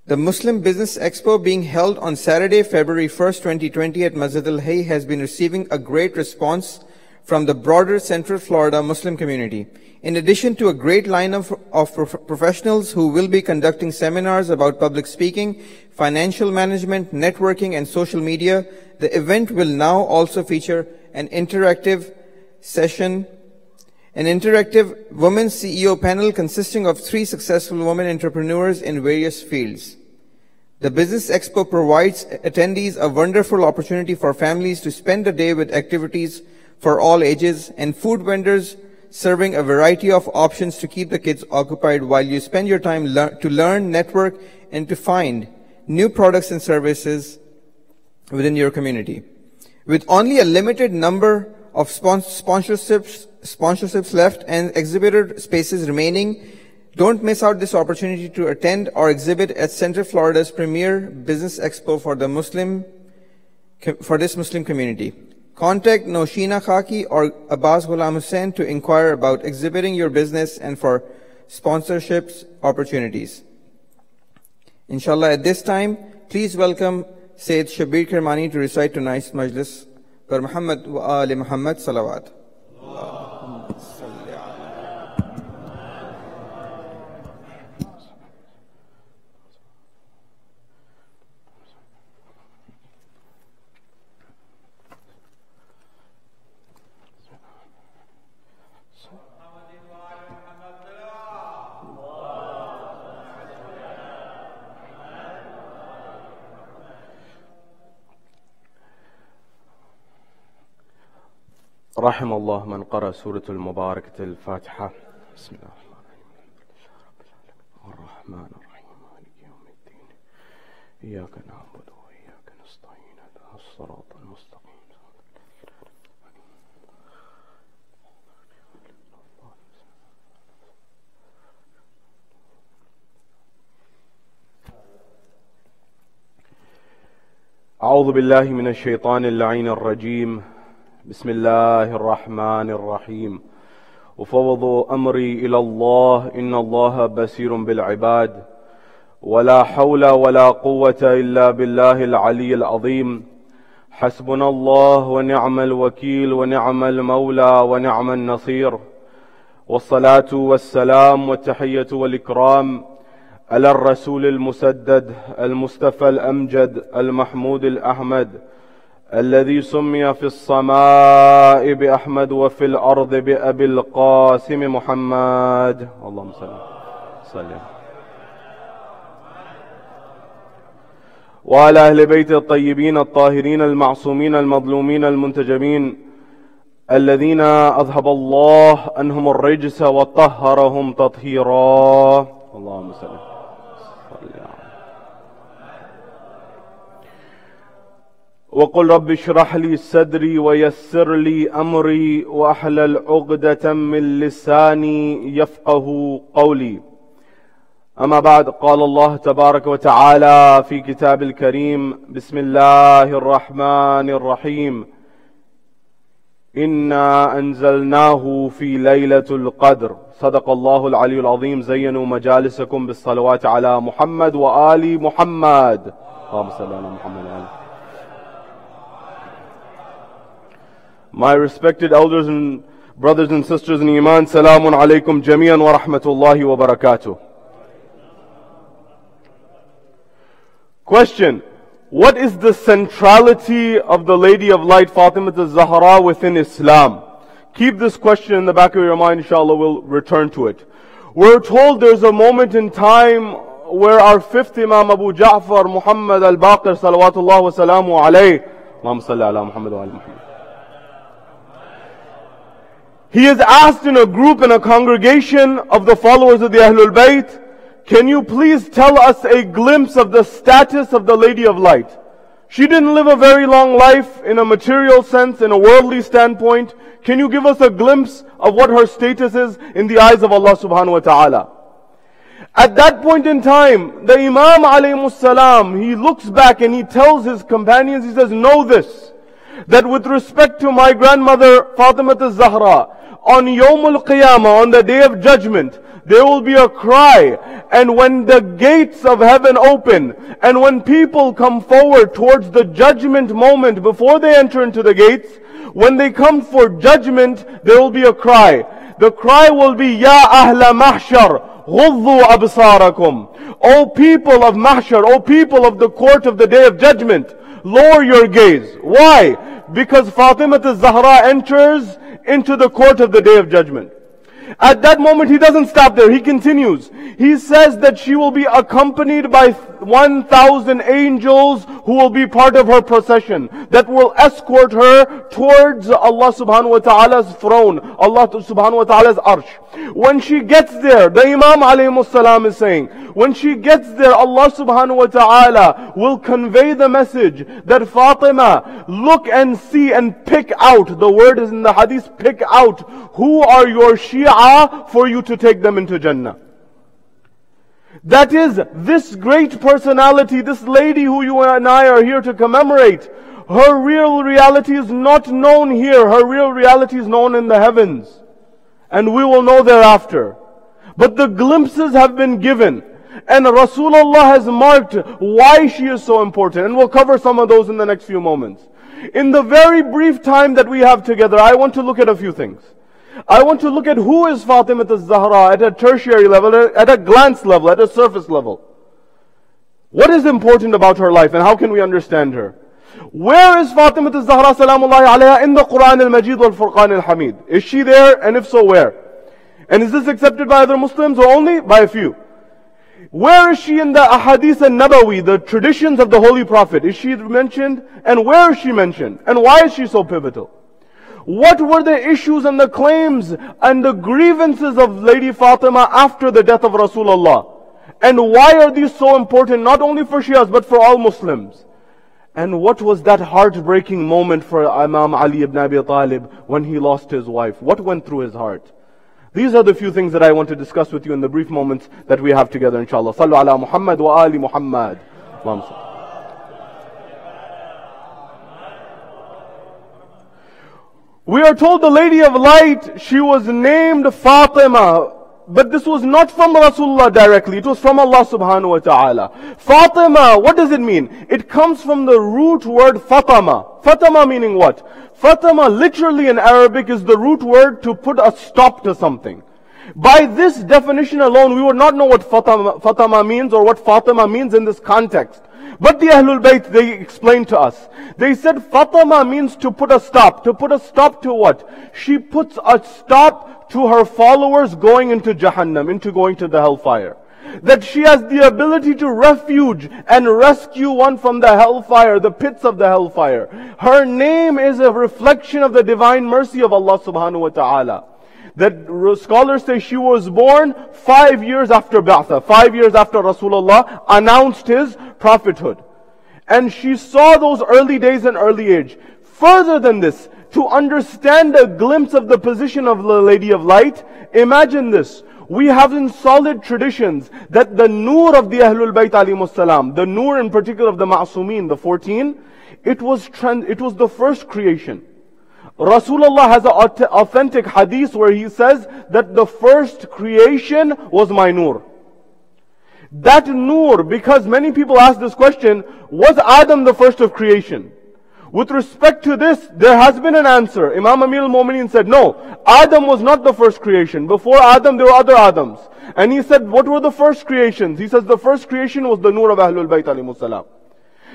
The Muslim Business Expo being held on Saturday, February 1st, 2020 at Masjid Al Hayy has been receiving a great response from the broader Central Florida Muslim community. In addition to a great lineup of professionals who will be conducting seminars about public speaking, financial management, networking, and social media, the event will now also feature an interactive session, an interactive women's CEO panel consisting of 3 successful women entrepreneurs in various fields. The Business Expo provides attendees a wonderful opportunity for families to spend a day with activities for all ages and food vendors serving a variety of options to keep the kids occupied while you spend your time to learn, network, and to find new products and services within your community. With only a limited number of sponsorships left and exhibitor spaces remaining, don't miss out this opportunity to attend or exhibit at Central Florida's premier business expo for this Muslim community. Contact Noshina Khaki or Abbas Ghulam Hussain to inquire about exhibiting your business and for sponsorships opportunities. Inshallah, at this time, please welcome Syed Shabeer Kirmani to recite tonight's majlis. Per Muhammad wa ali Muhammad salawat. رحم الله من قرأ سورة المباركة الفاتحة. بسم الله الرحمن الرحيم مالك يوم الدين إياك نعبد وإياك نستعين اهدنا الصراط المستقيم. أعوذ بالله من الشيطان اللعين الرجيم. بسم الله الرحمن الرحيم. وفوض أمري إلى الله إن الله بصير بالعباد ولا حول ولا قوة إلا بالله العلي العظيم. حسبنا الله ونعم الوكيل ونعم المولى ونعم النصير. والصلاة والسلام والتحية والإكرام على الرسول المسدد المصطفى الأمجد المحمود الأحمد الذي سمي في السماء بأحمد وفي الأرض بأبي القاسم محمد. اللهم صل وعلى أهل بيت الطيبين الطاهرين المعصومين المظلومين المنتجبين الذين أذهب الله عنهم الرجس وطهرهم تطهيرا. اللهم صل. وقل رب اشرح لي صدري ويسر لي أمري وأحلل عقدة من لساني يفقه قولي. أما بعد، قال الله تبارك وتعالى في كتاب الكريم: بسم الله الرحمن الرحيم. إنا أنزلناه في ليلة القدر. صدق الله العلي العظيم. زينوا مجالسكم بالصلوات على محمد وآل محمد. اللهم صل على محمد وآل. My respected elders and brothers and sisters in Iman, Salamun alaykum jami'an wa rahmatullahi wa barakatuh. Question: what is the centrality of the Lady of Light, Fatima Zahra, within Islam? Keep this question in the back of your mind, inshallah, we'll return to it. We're told there's a moment in time where our fifth Imam Abu Ja'far Muhammad al-Baqir salawatullah wa salamu alayhi, Allahumma salli ala Muhammad wa ala Muhammad, he is asked in a group, in a congregation of the followers of the Ahlul Bayt, can you please tell us a glimpse of the status of the Lady of Light? She didn't live a very long life in a material sense, in a worldly standpoint. Can you give us a glimpse of what her status is in the eyes of Allah subhanahu wa ta'ala? At that point in time, the Imam alayhi salam, he looks back and he tells his companions, he says, know this, that with respect to my grandmother Fatima Zahra, on Yawmul Qiyamah, on the Day of Judgment, there will be a cry, and when the gates of heaven open, and when people come forward towards the judgment moment before they enter into the gates, when they come for judgment, there will be a cry. The cry will be, Ya Ahla Mahshar, Ghuddu Absarakum. O people of Mahshar, O people of the court of the Day of Judgment, lower your gaze. Why? Because Fatima Zahra enters into the court of the Day of Judgment. At that moment, he doesn't stop there. He continues. He says that she will be accompanied by 1,000 angels who will be part of her procession, that will escort her towards Allah subhanahu wa ta'ala's throne, Allah subhanahu wa ta'ala's arsh. When she gets there, the Imam alayhi salam is saying, when she gets there, Allah subhanahu wa ta'ala will convey the message that Fatima, look and see and pick out, the word is in the hadith, pick out, who are your Shia for you to take them into Jannah. That is, this great personality, this lady who you and I are here to commemorate, her real reality is not known here. Her real reality is known in the heavens. And we will know thereafter. But the glimpses have been given. And Rasulullah has marked why she is so important. And we'll cover some of those in the next few moments. In the very brief time that we have together, I want to look at a few things. I want to look at who is Fatima Zahra at a tertiary level, at a glance level, at a surface level. What is important about her life and how can we understand her? Where is Fatima Zahra salamullahi alayha in the Quran al-Majid wal Furqan al-Hamid? Is she there, and if so, where? And is this accepted by other Muslims or only by a few? Where is she in the Ahadith al-Nabawi, the traditions of the Holy Prophet? Is she mentioned? And where is she mentioned? And why is she so pivotal? What were the issues and the claims and the grievances of Lady Fatima after the death of Rasulullah? And why are these so important, not only for Shias, but for all Muslims? And what was that heartbreaking moment for Imam Ali ibn Abi Talib when he lost his wife? What went through his heart? These are the few things that I want to discuss with you in the brief moments that we have together, inshallah. Sallu ala Muhammad wa ali Muhammad. We are told the Lady of Light, she was named Fatima. But this was not from Rasulullah directly. It was from Allah subhanahu wa ta'ala. Fatima, what does it mean? It comes from the root word Fatima. Fatima meaning what? Fatima literally in Arabic is the root word to put a stop to something. By this definition alone, we would not know what Fatima means or what Fatima means in this context. But the Ahlul Bayt, they explained to us. They said Fatima means to put a stop. To put a stop to what? She puts a stop to her followers going into Jahannam, into going to the hellfire. That she has the ability to refuge and rescue one from the hellfire, the pits of the hellfire. Her name is a reflection of the divine mercy of Allah subhanahu wa ta'ala. That scholars say she was born 5 years after Ba'tha, 5 years after Rasulullah announced his prophethood. And she saw those early days and early age. Further than this, to understand a glimpse of the position of the Lady of Light, imagine this. We have in solid traditions that the nur of the Ahlul Bayt alayhimus salam, the nur in particular of the Ma'sumin, the 14, it was the first creation. Rasulullah has an authentic hadith where he says that the first creation was my nur. That nur, because many people ask this question, was Adam the first of creation? With respect to this, there has been an answer. Imam Amir al-Mu'mineen said, no, Adam was not the first creation. Before Adam, there were other Adams. And he said, what were the first creations? He says, the first creation was the nur of Ahlul Bayt alayhimus salam.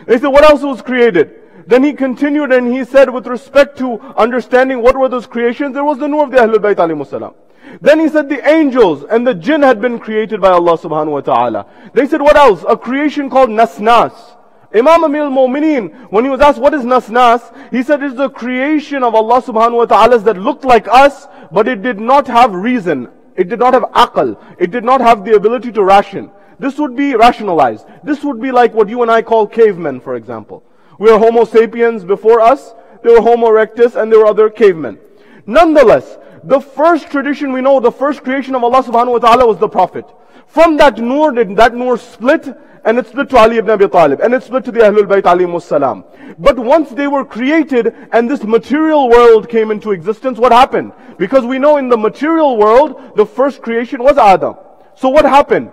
They said, what else was created? Then he continued and he said, with respect to understanding what were those creations, there was the nur of the Ahlul Bayt alayhimus salam. Then he said the angels and the jinn had been created by Allah subhanahu wa ta'ala. They said, what else? A creation called Nasnas. Imam Amir al-Mu'mineen, when he was asked, what is Nasnas? He said, it's the creation of Allah subhanahu wa ta'ala that looked like us, but it did not have reason. It did not have aql. It did not have the ability to ration. This would be rationalized. This would be like what you and I call cavemen, for example. We are Homo sapiens before us. There were Homo erectus and there were other cavemen. Nonetheless, the first tradition we know, the first creation of Allah subhanahu wa ta'ala was the Prophet. From that nur split, and it split to Ali ibn Abi Talib, and it split to the Ahlul Bayt alayhimus salam. But once they were created, and this material world came into existence, what happened? Because we know in the material world, the first creation was Adam. So what happened?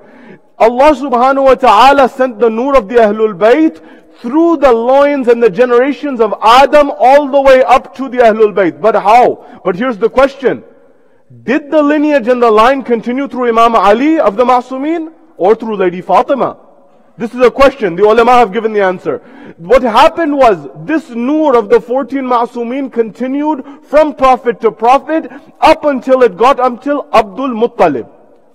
Allah subhanahu wa ta'ala sent the nur of the Ahlul Bayt through the loins and the generations of Adam all the way up to the Ahlul Bayt. But how? But here's the question. Did the lineage and the line continue through Imam Ali of the Ma'sumin or through Lady Fatima? This is a question. The ulama have given the answer. What happened was this nur of the 14 Ma'sumin continued from prophet to prophet up until Abdul Muttalib.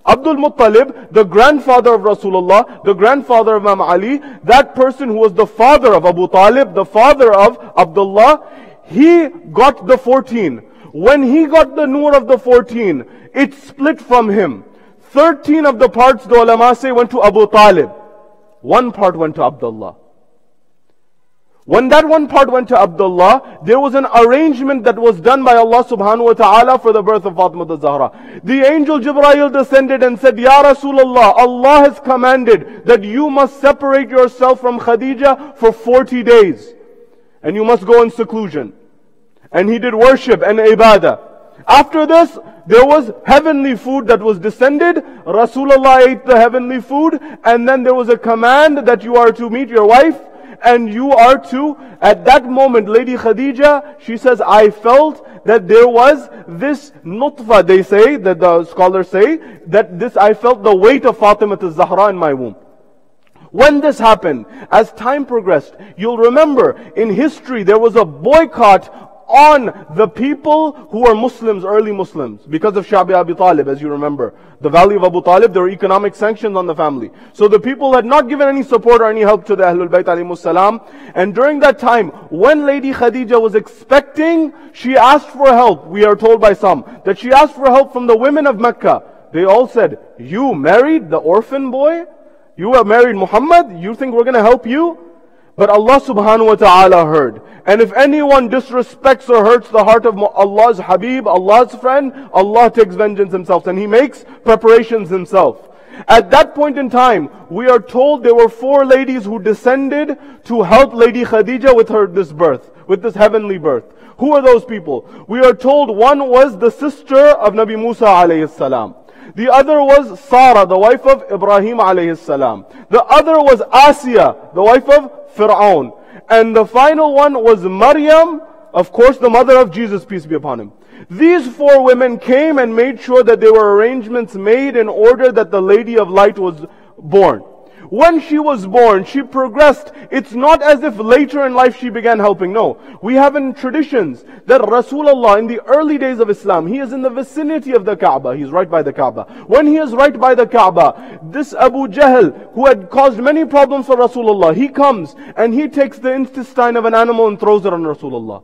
Abdul Muttalib, the grandfather of Rasulullah, the grandfather of Imam Ali, that person who was the father of Abu Talib, the father of Abdullah, he got the 14. When he got the nur of the 14, it split from him. 13 of the parts, the ulama say, went to Abu Talib. One part went to Abdullah. When that one part went to Abdullah, there was an arrangement that was done by Allah subhanahu wa ta'ala for the birth of Fatima the Zahra. The angel Jibreel descended and said, Ya Rasulullah, Allah has commanded that you must separate yourself from Khadija for 40 days. And you must go in seclusion. And he did worship and ibadah. After this, there was heavenly food that was descended. Rasulullah ate the heavenly food. And then there was a command that you are to meet your wife. And you are to, at that moment, Lady Khadija, she says, I felt that there was this nutfa, they say, that the scholars say, that this, I felt the weight of Fatima to Zahra in my womb. When this happened, as time progressed, you'll remember, in history, there was a boycott on the people who were Muslims, early Muslims, because of Shabeer Abi Talib, as you remember. The valley of Abu Talib, there were economic sanctions on the family. So the people had not given any support or any help to the Ahlul Bayt alayhimus salam. And during that time, when Lady Khadija was expecting, she asked for help. We are told by some that she asked for help from the women of Mecca. They all said, you married the orphan boy? You have married Muhammad? You think we're going to help you? But Allah subhanahu wa ta'ala heard. And if anyone disrespects or hurts the heart of Allah's Habib, Allah's friend, Allah takes vengeance Himself and He makes preparations Himself. At that point in time, we are told there were 4 ladies who descended to help Lady Khadija with this birth, with this heavenly birth. Who are those people? We are told one was the sister of Nabi Musa alayhi salam. The other was Sarah, the wife of Ibrahim alayhi salam. The other was Asiya, the wife of Fir'aun. And the final one was Maryam, of course the mother of Jesus, peace be upon him. These 4 women came and made sure that there were arrangements made in order that the Lady of Light was born. When she was born, she progressed. It's not as if later in life she began helping. No. We have in traditions that Rasulullah, in the early days of Islam, he is in the vicinity of the Kaaba. He's right by the Kaaba. When he is right by the Kaaba, this Abu Jahl, who had caused many problems for Rasulullah, he comes and he takes the intestine of an animal and throws it on Rasulullah.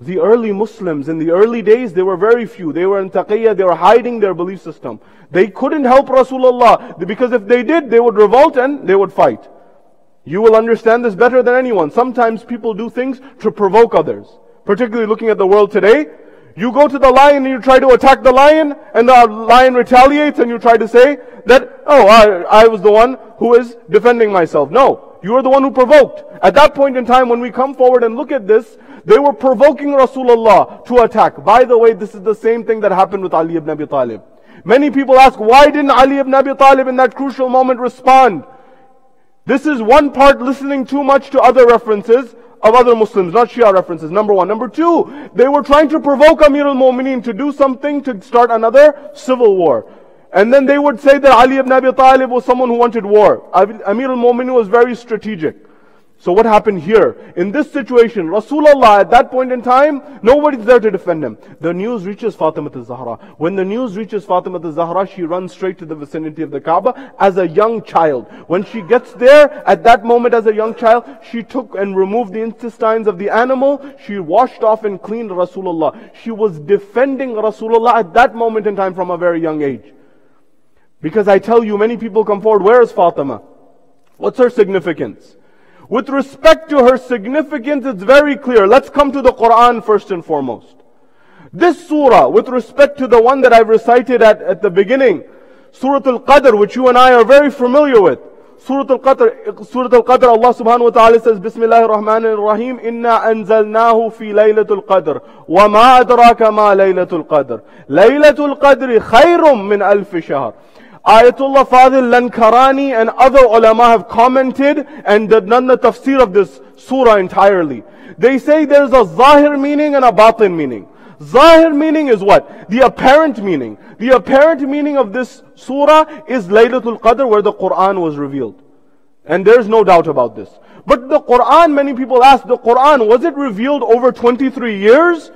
The early Muslims, in the early days, they were very few. They were in taqiyya, they were hiding their belief system. They couldn't help Rasulullah, because if they did, they would revolt and they would fight. You will understand this better than anyone. Sometimes people do things to provoke others. Particularly looking at the world today. You go to the lion and you try to attack the lion, and the lion retaliates, and you try to say that, oh, I was the one who is defending myself. No, you are the one who provoked. At that point in time, when we come forward and look at this, they were provoking Rasulullah to attack. By the way, this is the same thing that happened with Ali ibn Abi Talib. Many people ask, why didn't Ali ibn Abi Talib in that crucial moment respond? This is one part listening too much to other references of other Muslims, not Shia references, number 1. Number 2, they were trying to provoke Amir al-Mu'mineen to do something to start another civil war. And then they would say that Ali ibn Abi Talib was someone who wanted war. Amir al-Mu'mineen was very strategic. So what happened here? In this situation, Rasulullah at that point in time, nobody's there to defend him. The news reaches Fatima al-Zahra. When the news reaches Fatima al-Zahra, she runs straight to the vicinity of the Kaaba as a young child. When she gets there, at that moment as a young child, she took and removed the intestines of the animal. She washed off and cleaned Rasulullah. She was defending Rasulullah at that moment in time from a very young age. Because I tell you, many people come forward, where is Fatima? What's her significance? With respect to her significance, it's very clear. Let's come to the Quran first and foremost. This surah, with respect to the one that I've recited at the beginning, Surah Al-Qadr, which you and I are very familiar with. Surah Al-Qadr, Allah subhanahu wa ta'ala says, Bismillahir Rahmanir Rahim, Inna anzalnahu fi laylatul qadr, wa ma adraka ma laylatul qadr. Laylatul qadri khayrum min alfi shahr. Ayatullah Fadil Lankarani and other ulama have commented and done the tafsir of this surah entirely. They say there's a zahir meaning and a batin meaning. Zahir meaning is what? The apparent meaning. The apparent meaning of this surah is Laylatul Qadr, where the Quran was revealed. And there's no doubt about this. But the Quran, many people ask, the Quran, was it revealed over 23 years?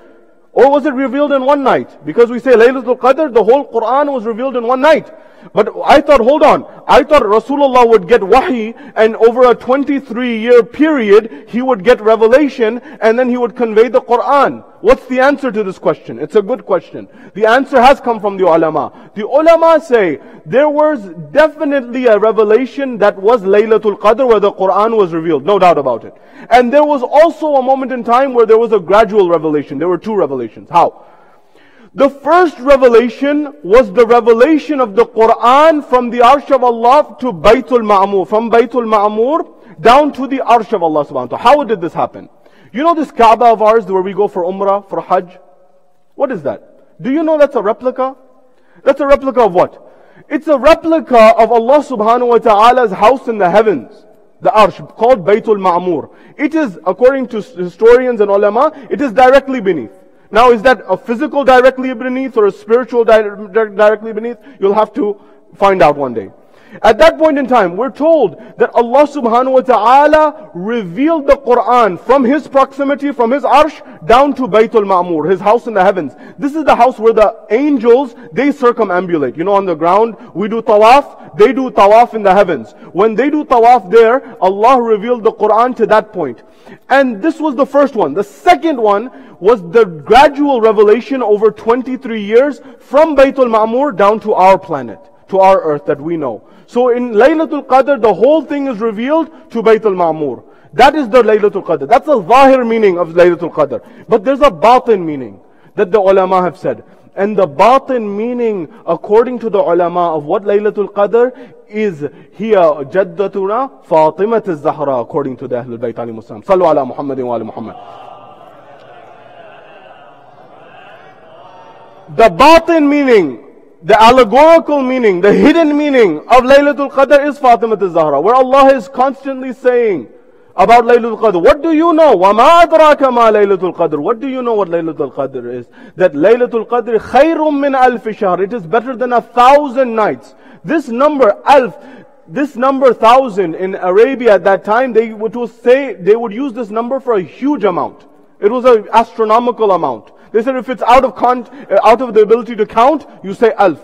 Or was it revealed in one night? Because we say Laylatul Qadr, the whole Quran was revealed in one night. But I thought, hold on, I thought Rasulullah would get wahi, and over a 23-year period, he would get revelation, and then he would convey the Quran. What's the answer to this question? It's a good question. The answer has come from the ulama. The ulama say, there was definitely a revelation that was Laylatul Qadr, where the Quran was revealed, no doubt about it. And there was also a moment in time where there was a gradual revelation. There were 2 revelations. How? The first revelation was the revelation of the Quran from the Arsh of Allah to Baytul Ma'mur, from Baytul Ma'mur down to the Arsh of Allah subhanahu wa ta'ala. How did this happen? You know this Kaaba of ours where we go for Umrah, for Hajj? What is that? Do you know that's a replica? That's a replica of what? It's a replica of Allah subhanahu wa ta'ala's house in the heavens. The Arsh, called Baytul Ma'mur. It is, according to historians and ulama, it is directly beneath. Now, is that a physical directly beneath or a spiritual directly beneath? You'll have to find out one day. At that point in time, we're told that Allah subhanahu wa ta'ala revealed the Quran from His proximity, from His arsh, down to Baytul Ma'mur, His house in the heavens. This is the house where the angels, they circumambulate. You know, on the ground, we do tawaf, they do tawaf in the heavens. When they do tawaf there, Allah revealed the Quran to that point. And this was the first one. The second one was the gradual revelation over 23 years from Baytul Ma'mur down to our planet, to our earth that we know. So in Laylatul Qadr, the whole thing is revealed to Baytul Ma'mur. That is the Laylatul Qadr. That's the zahir meaning of Laylatul Qadr. But there's a batin meaning that the ulama have said. And the batin meaning, according to the ulama, of what Laylatul Qadr is, hiya jaddatuna Fatima Zahra, according to the Ahlul Bayt alayhi salam. Sallu ala Muhammadin wa ala Muhammad. The batin meaning, the allegorical meaning, the hidden meaning of Laylatul Qadr is Fatima Zahra, where Allah is constantly saying about Laylatul Qadr, what do you know? وَمَا أَدْرَاكَ مَا لَيْلَةُ الْقَدْرِ. What do you know what Laylatul Qadr is? That Laylatul Qadr خَيْرٌ مِّنْ أَلْفِ شَهْرٍ. It is better than 1,000 nights. This number, alf, this number 1,000 in Arabia at that time, they would use this number for a huge amount. It was an astronomical amount. They said if it's out of the ability to count, you say alf.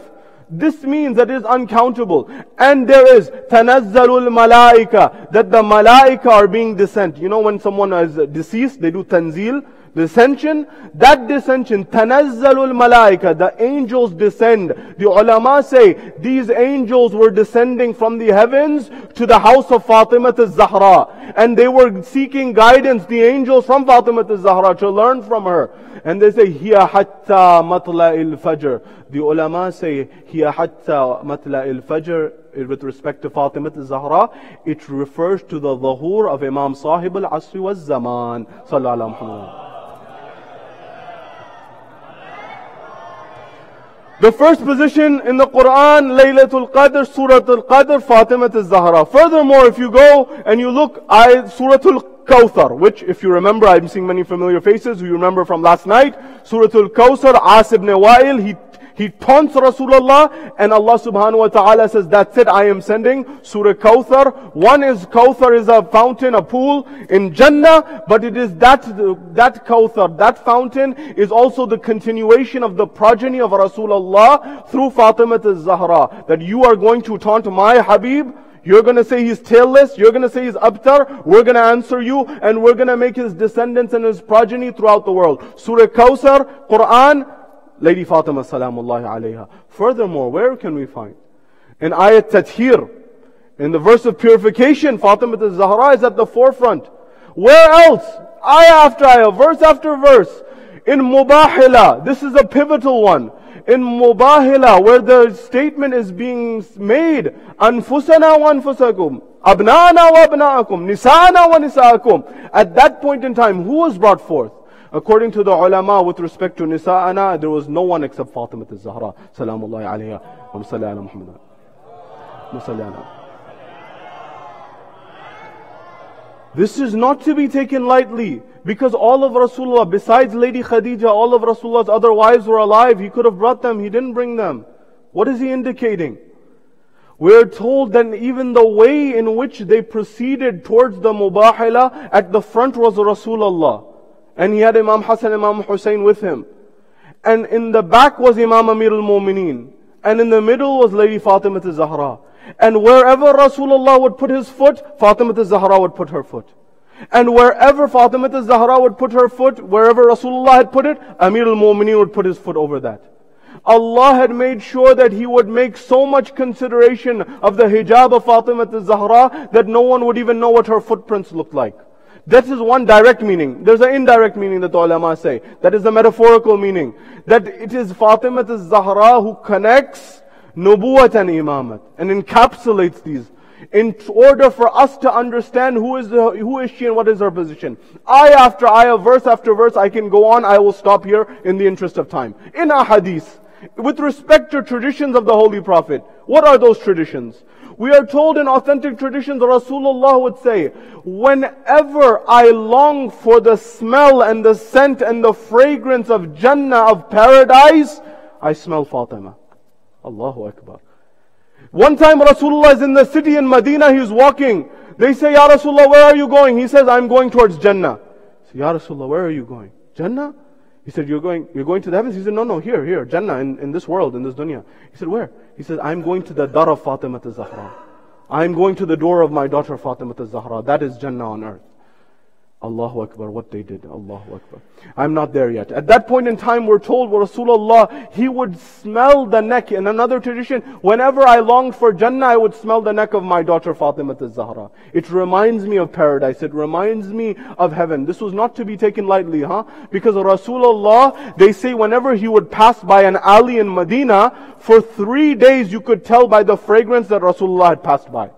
This means that it is uncountable. And there is tanazzalul malaika, that the malaika are being descent. You know when someone is deceased, they do tanzil, descension. That descension, tanazzalul malaika, the angels descend. The ulama say these angels were descending from the heavens to the house of Fatima Zahra. And they were seeking guidance, the angels from Fatima Zahra, to learn from her. And they say, hiya hatta matla'il fajr. The ulama say, hiya hatta matla'il fajr, with respect to Fatima Zahra, it refers to the dhuhur of Imam Sahib al-Asri wa zaman. Sallallahu Muhammad. The first position in the Quran, Laylatul Qadr, Surah Al-Qadr, Fatima Zahra. Furthermore, if you go and you look at Surah Al-Kawthar, which if you remember, I'm seeing many familiar faces who you remember from last night. Surah Al-Kawthar, As ibn Wa'il, he taunts Rasulullah, and Allah subhanahu wa ta'ala says, that's it, I am sending Surah Kawthar. One is, Kawthar is a fountain, a pool in Jannah, but it is that Kawthar, that fountain is also the continuation of the progeny of Rasulullah through Fatima Zahra. That you are going to taunt my Habib, you're going to say he's tailless, you're going to say he's abtar, we're going to answer you, and we're going to make his descendants and his progeny throughout the world. Surah Kawthar, Quran, Lady Fatima salamullahi alayha. Furthermore, where can we find? In Ayat Tathir, in the verse of purification, Fatima Zahra is at the forefront. Where else? Ayah after ayah, verse after verse. In Mubahila, this is a pivotal one. In Mubahila, where the statement is being made, Anfusana wa anfusakum, Abnana wa abnaakum, Nisana wa nisaakum. At that point in time, who was brought forth? According to the ulama, with respect to Nisa'ana, there was no one except Fatima Zahra. Salamullahi alayha. Wa salli ala Muhammad. Wa salli ala. This is not to be taken lightly, because all of Rasulullah, besides Lady Khadija, all of Rasulullah's other wives were alive. He could have brought them, he didn't bring them. What is he indicating? We're told that even the way in which they proceeded towards the Mubahila, at the front was Rasulullah. And he had Imam Hassan, Imam Hussein with him. And in the back was Imam Amir al-Mu'mineen. And in the middle was Lady Fatima Zahra. And wherever Rasulullah would put his foot, Fatima Zahra would put her foot. And wherever Fatima Zahra would put her foot, wherever Rasulullah had put it, Amir al-Mu'mineen would put his foot over that. Allah had made sure that He would make so much consideration of the hijab of Fatima Zahra that no one would even know what her footprints looked like. That is one direct meaning. There's an indirect meaning that the ulama say. That is the metaphorical meaning. That it is Fatima Zahra who connects nubuwat and imamat and encapsulates these, in order for us to understand who is she and what is her position. Ayah after ayah, verse after verse, I can go on. I will stop here in the interest of time. In a hadith, with respect to traditions of the Holy Prophet, what are those traditions? We are told in authentic traditions, Rasulullah would say, whenever I long for the smell and the scent and the fragrance of Jannah, of paradise, I smell Fatima. Allahu Akbar. One time Rasulullah is in the city in Medina, he's walking. They say, Ya Rasulullah, where are you going? He says, I'm going towards Jannah. Say, Ya Rasulullah, where are you going? Jannah? He said, you're going to the heavens? He said, no, here, Jannah, in this world, in this dunya. He said, where? He said, I'm going to the dar of Fatima Zahra. I'm going to the door of my daughter Fatima Zahra. That is Jannah on earth. Allahu Akbar, what they did. Allahu Akbar. I'm not there yet. At that point in time, we're told Rasulullah, he would smell the neck. In another tradition, whenever I longed for Jannah, I would smell the neck of my daughter Fatima Zahra. It reminds me of paradise. It reminds me of heaven. This was not to be taken lightly, because Rasulullah, they say whenever he would pass by an alley in Medina, for 3 days you could tell by the fragrance that Rasulullah had passed by.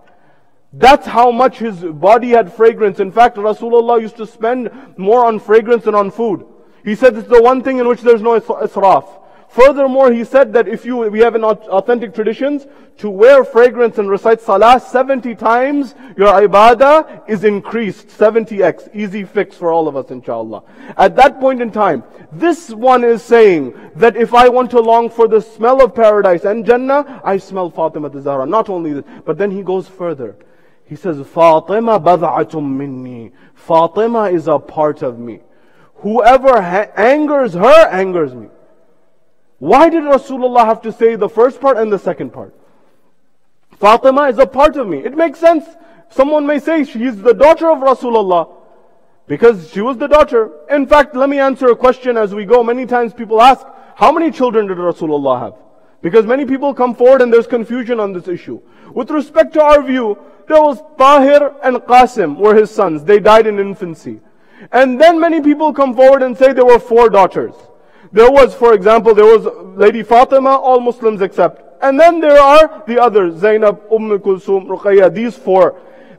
That's how much his body had fragrance. In fact, Rasulullah used to spend more on fragrance than on food. He said it's the one thing in which there's no israf. Furthermore, he said that we have in authentic traditions, to wear fragrance and recite salah 70 times, your ibadah is increased 70x. Easy fix for all of us, inshallah. At that point in time, this one is saying that if I want to long for the smell of paradise and Jannah, I smell Fatima Zahra. Not only this, but then he goes further. He says, Fatima bad'atum minni. Fatima is a part of me. Whoever angers her, angers me. Why did Rasulullah have to say the first part and the second part? Fatima is a part of me. It makes sense. Someone may say she is the daughter of Rasulullah because she was the daughter. In fact, let me answer a question as we go. Many times people ask, how many children did Rasulullah have? Because many people come forward and there's confusion on this issue. With respect to our view, there was Tahir and Qasim were his sons. They died in infancy. And then many people come forward and say there were 4 daughters. There was, for example, there was Lady Fatima, all Muslims accept. And then there are the others, Zainab, Kulsum, Ruqayya,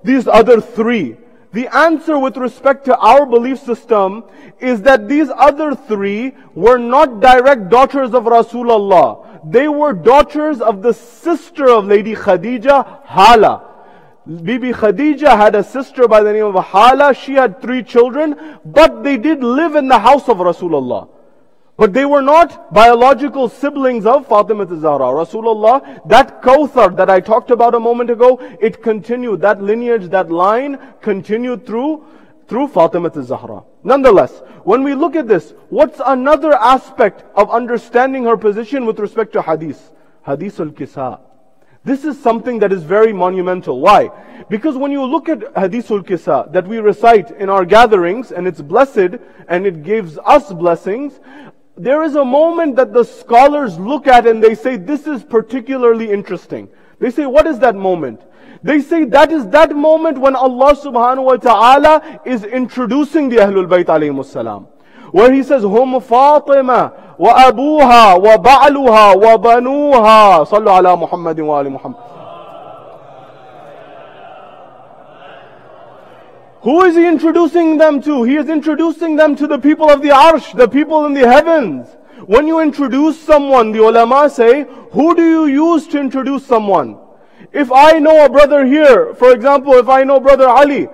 these other 3. The answer with respect to our belief system is that these other 3 were not direct daughters of Rasulullah. They were daughters of the sister of Lady Khadija, Hala. Bibi Khadija had a sister by the name of Hala. She had 3 children, but they did live in the house of Rasulullah. But they were not biological siblings of Fatima Zahra. Rasulullah, that Kawthar that I talked about a moment ago, it continued. That lineage, that line continued through Fatima Zahra. Nonetheless, when we look at this, what's another aspect of understanding her position with respect to hadith? Hadith al-Kisa. This is something that is very monumental. Why? Because when you look at Hadith al-Kisa that we recite in our gatherings, and it's blessed, and it gives us blessings, there is a moment that the scholars look at and they say, this is particularly interesting. They say, what is that moment? They say that is that moment when Allah subhanahu wa ta'ala is introducing the Ahlul Bayt alayhimus salam. Where He says, Hum Fatima wa abuha wa ba'luha wa banuha. Sallu ala Muhammadin wa ali Muhammad. Who is He introducing them to? He is introducing them to the people of the Arsh, the people in the heavens. When you introduce someone, the ulama say, who do you use to introduce someone? If I know a brother here, for example, if I know brother Ali,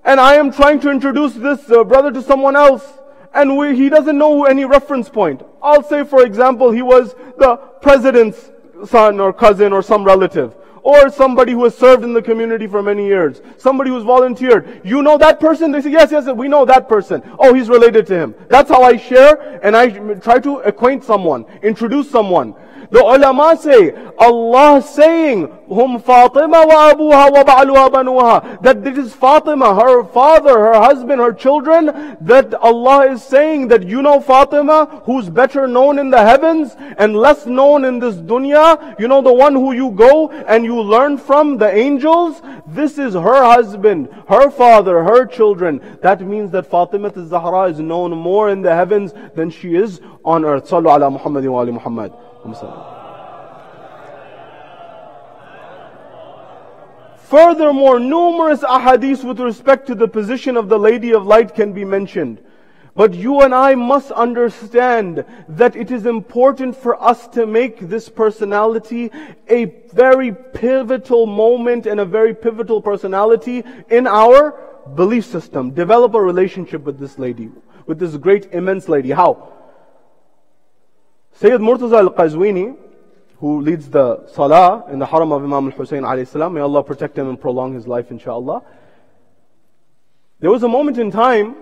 and I am trying to introduce this brother to someone else, and he doesn't know any reference point. I'll say, for example, he was the president's son or cousin or some relative. Or somebody who has served in the community for many years. Somebody who's volunteered. You know that person? They say, yes, we know that person. Oh, he's related to him. That's how I share and I try to acquaint someone, introduce someone. The ulama say, Allah saying, Hum Fatima wa abuha wa ba'luha banuha. That this is Fatima, her father, her husband, her children. That Allah is saying that you know Fatima, who's better known in the heavens and less known in this dunya. You know the one who you go and you learn from, the angels. This is her husband, her father, her children. That means that Fatima Zahra is known more in the heavens than she is on earth. Sallu ala Muhammadin wa ali Muhammad. Furthermore, numerous ahadith with respect to the position of the Lady of Light can be mentioned. But you and I must understand that it is important for us to make this personality a very pivotal moment and a very pivotal personality in our belief system. Develop a relationship with this lady, with this great, immense lady. How? Sayyid Murtaza al-Qazwini, who leads the salah in the haram of Imam al-Hussein alayhi salam. May Allah protect him and prolong his life, inshallah. There was a moment in time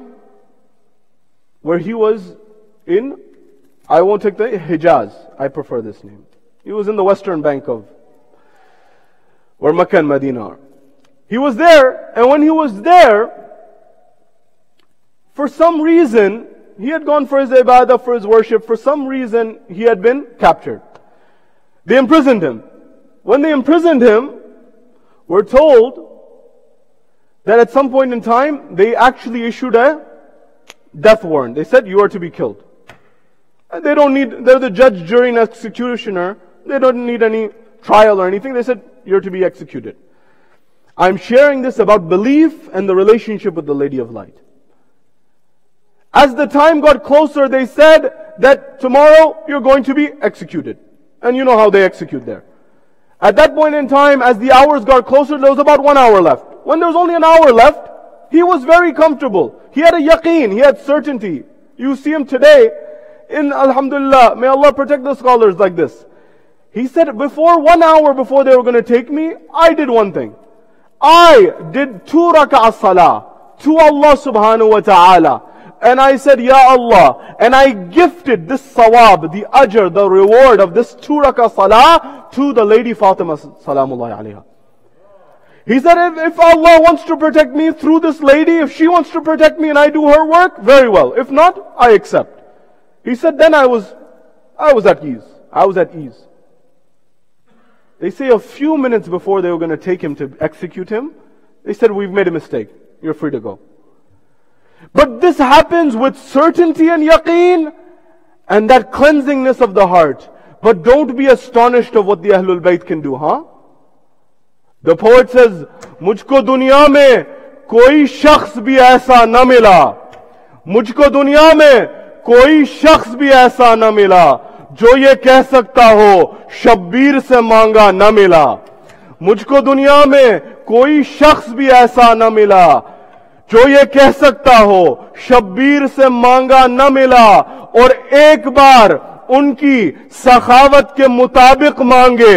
where he was in, I won't take the Hijaz, I prefer this name. He was in the western bank of where Makkah and Medina are. He was there, and when he was there, for some reason, he had gone for his ibadah, for his worship. For some reason, he had been captured. They imprisoned him. When they imprisoned him, we're told that at some point in time, they actually issued a death warrant. They said, you are to be killed. And they're the judge, jury, and executioner. They don't need any trial or anything. They said, you're to be executed. I'm sharing this about belief and the relationship with the Lady of Light. As the time got closer, they said that tomorrow you're going to be executed. And you know how they execute there. At that point in time, as the hours got closer, there was about 1 hour left. When there was only an hour left, he was very comfortable. He had a yaqeen, he had certainty. You see him today in Alhamdulillah, may Allah protect the scholars like this. He said, before 1 hour before they were going to take me, I did one thing. I did 2 rak'ah salah to Allah subhanahu wa ta'ala. And I said, Ya Allah, and I gifted this sawab, the ajr, the reward of this 2 rak'ah salah to the Lady Fatima salamullahi alayha. He said, if Allah wants to protect me through this lady, if she wants to protect me and I do her work, very well. If not, I accept. He said, then I was at ease. I was at ease. They say a few minutes before they were going to take him to execute him, they said, we've made a mistake. You're free to go. But this happens with certainty and yaqeen and that cleansingness of the heart. But don't be astonished of what the Ahlul Bayt can do, huh? The poet says, Mujhko duniya mein koi shakhs bhi aisa na mila. Mujhko duniya mein koi shakhs bhi aisa na mila. जो ये कह सकता हो शब्बीर से मांगा न मिला. मुझको दुनिया में कोई शख्स भी ऐसा न मिला जो ये कह सकता हो शब्बीर से मांगा न मिला. और एक बार उनकी सखावत के मुताबिक मांगे,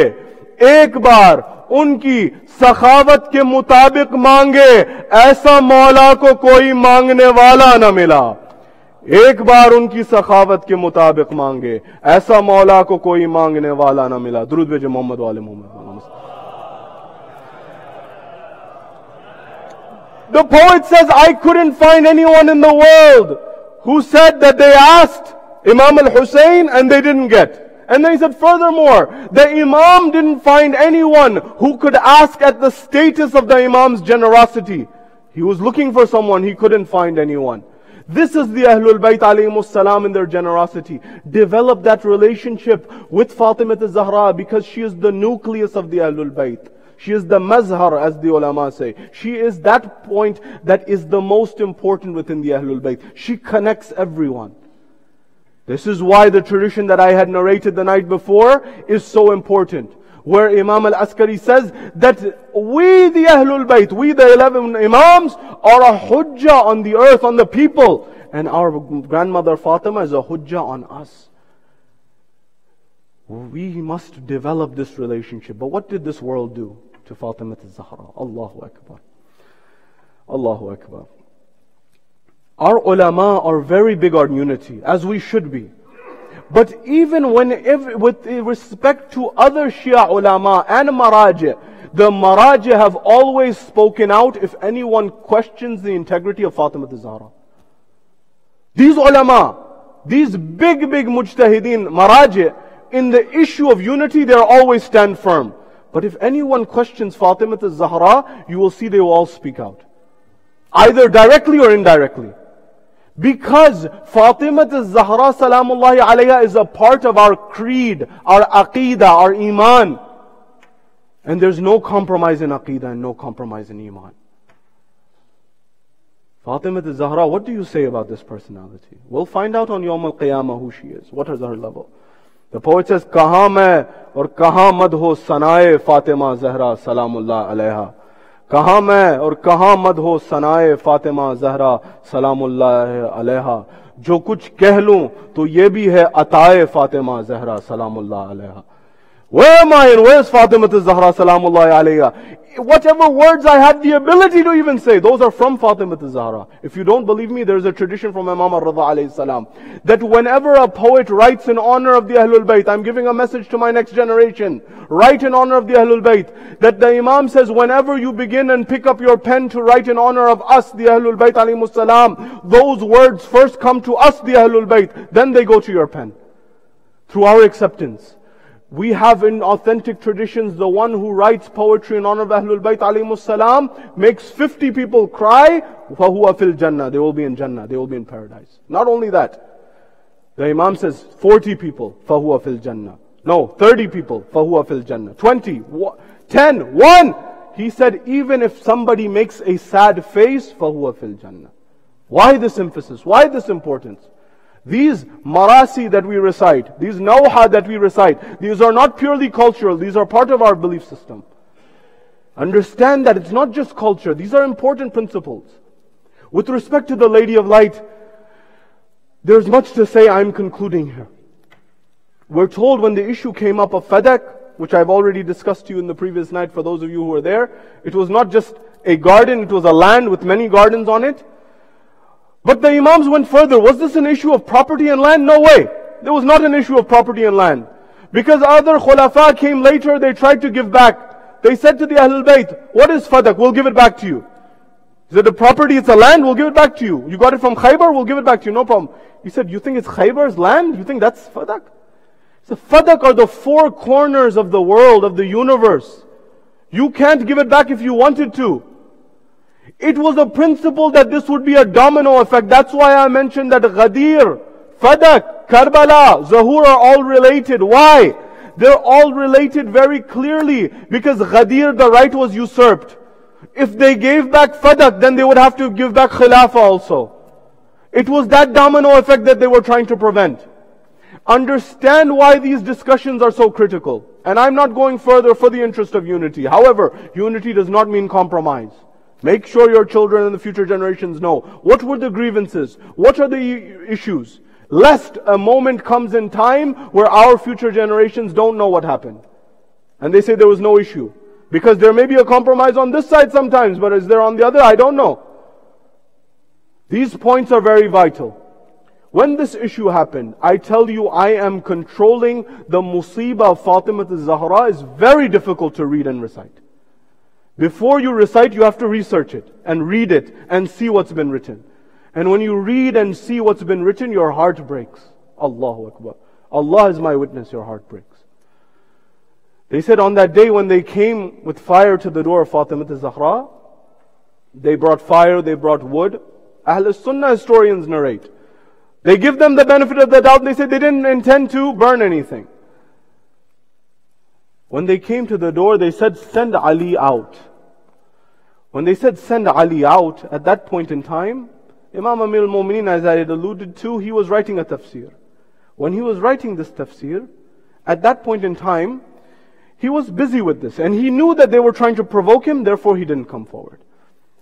एक बार उनकी सखावत के मुताबिक मांगे, ऐसा मौला को कोई मांगने वाला न मिला. एक बार उनकी सखावत के मुताबिक मांगे, ऐसा मौला को कोई मांगने वाला ना मिला. दुरूद भेजो मोहम्मद वाले Mohammad. The poet says, I couldn't find anyone in the world who said that they asked Imam al-Hussein and they didn't get. And then he said, furthermore, the Imam didn't find anyone who could ask at the status of the Imam's generosity. He was looking for someone, he couldn't find anyone. This is the Ahlul Bayt alayhimus salam in their generosity. Develop that relationship with Fatima Zahra because she is the nucleus of the Ahlul Bayt. She is the mazhar, as the ulama say. She is that point that is the most important within the Ahlul Bayt. She connects everyone. This is why the tradition that I had narrated the night before is so important. Where Imam al-Askari says that we the Ahlul Bayt, we the 11 Imams are a hujjah on the earth, on the people. And our grandmother Fatima is a hujjah on us. We must develop this relationship. But what did this world do to Fatima Zahra? Allahu Akbar. Allahu Akbar. Our ulama are very big on unity, as we should be. But even with respect to other Shia ulama and Maraji, the Maraji have always spoken out if anyone questions the integrity of Fatima Zahra. These ulama, these big mujtahideen, Maraji, in the issue of unity, they always stand firm. But if anyone questions Fatima Zahra, you will see they will all speak out. Either directly or indirectly. Because Fatima Zahra salamullahi alayha is a part of our creed, our aqeedah, our iman. And there's no compromise in aqeedah and no compromise in iman. Fatima Zahra, what do you say about this personality? We'll find out on Yawm al-Qiyamah who she is. What is her level? The poet says, Kahan main aur kahan madho sanaye Fatima Zahra salamullah alayha. कहाँ मैं और कहाँ मद हो सनाए फातिमा ज़हरा सलामुल्लाह अलैहा. जो कुछ कह लूं तो ये भी है अताए Fatima Zahra सलामुल्लाह अलैहा. Where am I and where's Fatima Zahra salamullahi alayha? Whatever words I had the ability to even say, those are from Fatima Zahra. If you don't believe me, there's a tradition from Imam al-Rida alayhi salam, that whenever a poet writes in honor of the Ahlul Bayt, I'm giving a message to my next generation, write in honor of the Ahlul Bayt, that the Imam says, whenever you begin and pick up your pen to write in honor of us, the Ahlul Bayt alayhimus salam, those words first come to us, the Ahlul Bayt, then they go to your pen. Through our acceptance. We have in authentic traditions, the one who writes poetry in honor of Ahlul Bayt alayhimus salam makes 50 people cry, فَهُوَ فِي الْجَنَّةِ. They will be in Jannah, they will be in paradise. Not only that, the Imam says 40 people, فَهُوَ فِي الْجَنَّةِ. No, 30 people, فَهُوَ فِي الْجَنَّةِ. 20, 10, 1. He said, even if somebody makes a sad face, فَهُوَ فِي الْجَنَّةِ. Why this emphasis? Why this importance? These marasi that we recite, these nawha that we recite, these are not purely cultural, these are part of our belief system. Understand that it's not just culture, these are important principles. With respect to the Lady of Light, there's much to say. I'm concluding here. We're told when the issue came up of Fadak, which I've already discussed to you in the previous night for those of you who were there, it was not just a garden, it was a land with many gardens on it. But the Imams went further. Was this an issue of property and land? No way. There was not an issue of property and land. Because other khulafa came later, they tried to give back. They said to the Ahlul Bayt, what is fadak? We'll give it back to you. He said, the property, it's a land, we'll give it back to you. You got it from Khaybar, we'll give it back to you, no problem. He said, you think it's Khaybar's land? You think that's fadak? He said, fadak are the four corners of the world, of the universe. You can't give it back if you wanted to. It was a principle that this would be a domino effect. That's why I mentioned that Ghadir, Fadak, Karbala, Zahur are all related. Why? They're all related very clearly. Because Ghadir, the right was usurped. If they gave back Fadak, then they would have to give back Khilafah also. It was that domino effect that they were trying to prevent. Understand why these discussions are so critical. And I'm not going further for the interest of unity. However, unity does not mean compromise. Make sure your children and the future generations know what were the grievances, what are the issues, lest a moment comes in time where our future generations don't know what happened. And they say there was no issue. Because there may be a compromise on this side sometimes, but is there on the other? I don't know. These points are very vital. When this issue happened, I tell you, I am controlling the musibah of Fatima Zahra is very difficult to read and recite. Before you recite, you have to research it and read it and see what's been written. And when you read and see what's been written, your heart breaks. Allahu Akbar. Allah is my witness, your heart breaks. They said on that day when they came with fire to the door of Fatima Zahra, they brought fire, they brought wood. Ahl Sunnah historians narrate. They give them the benefit of the doubt. They said they didn't intend to burn anything. When they came to the door, they said, send Ali out. When they said, send Ali out, at that point in time, Imam Amir al-Mu'mineen, as I had alluded to, he was writing a tafsir. When he was writing this tafsir, at that point in time, he was busy with this. And he knew that they were trying to provoke him, therefore he didn't come forward.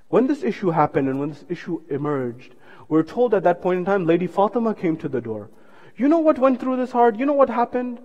When this issue happened and when this issue emerged, we're told at that point in time, Lady Fatima came to the door. You know what went through this heart? You know what happened?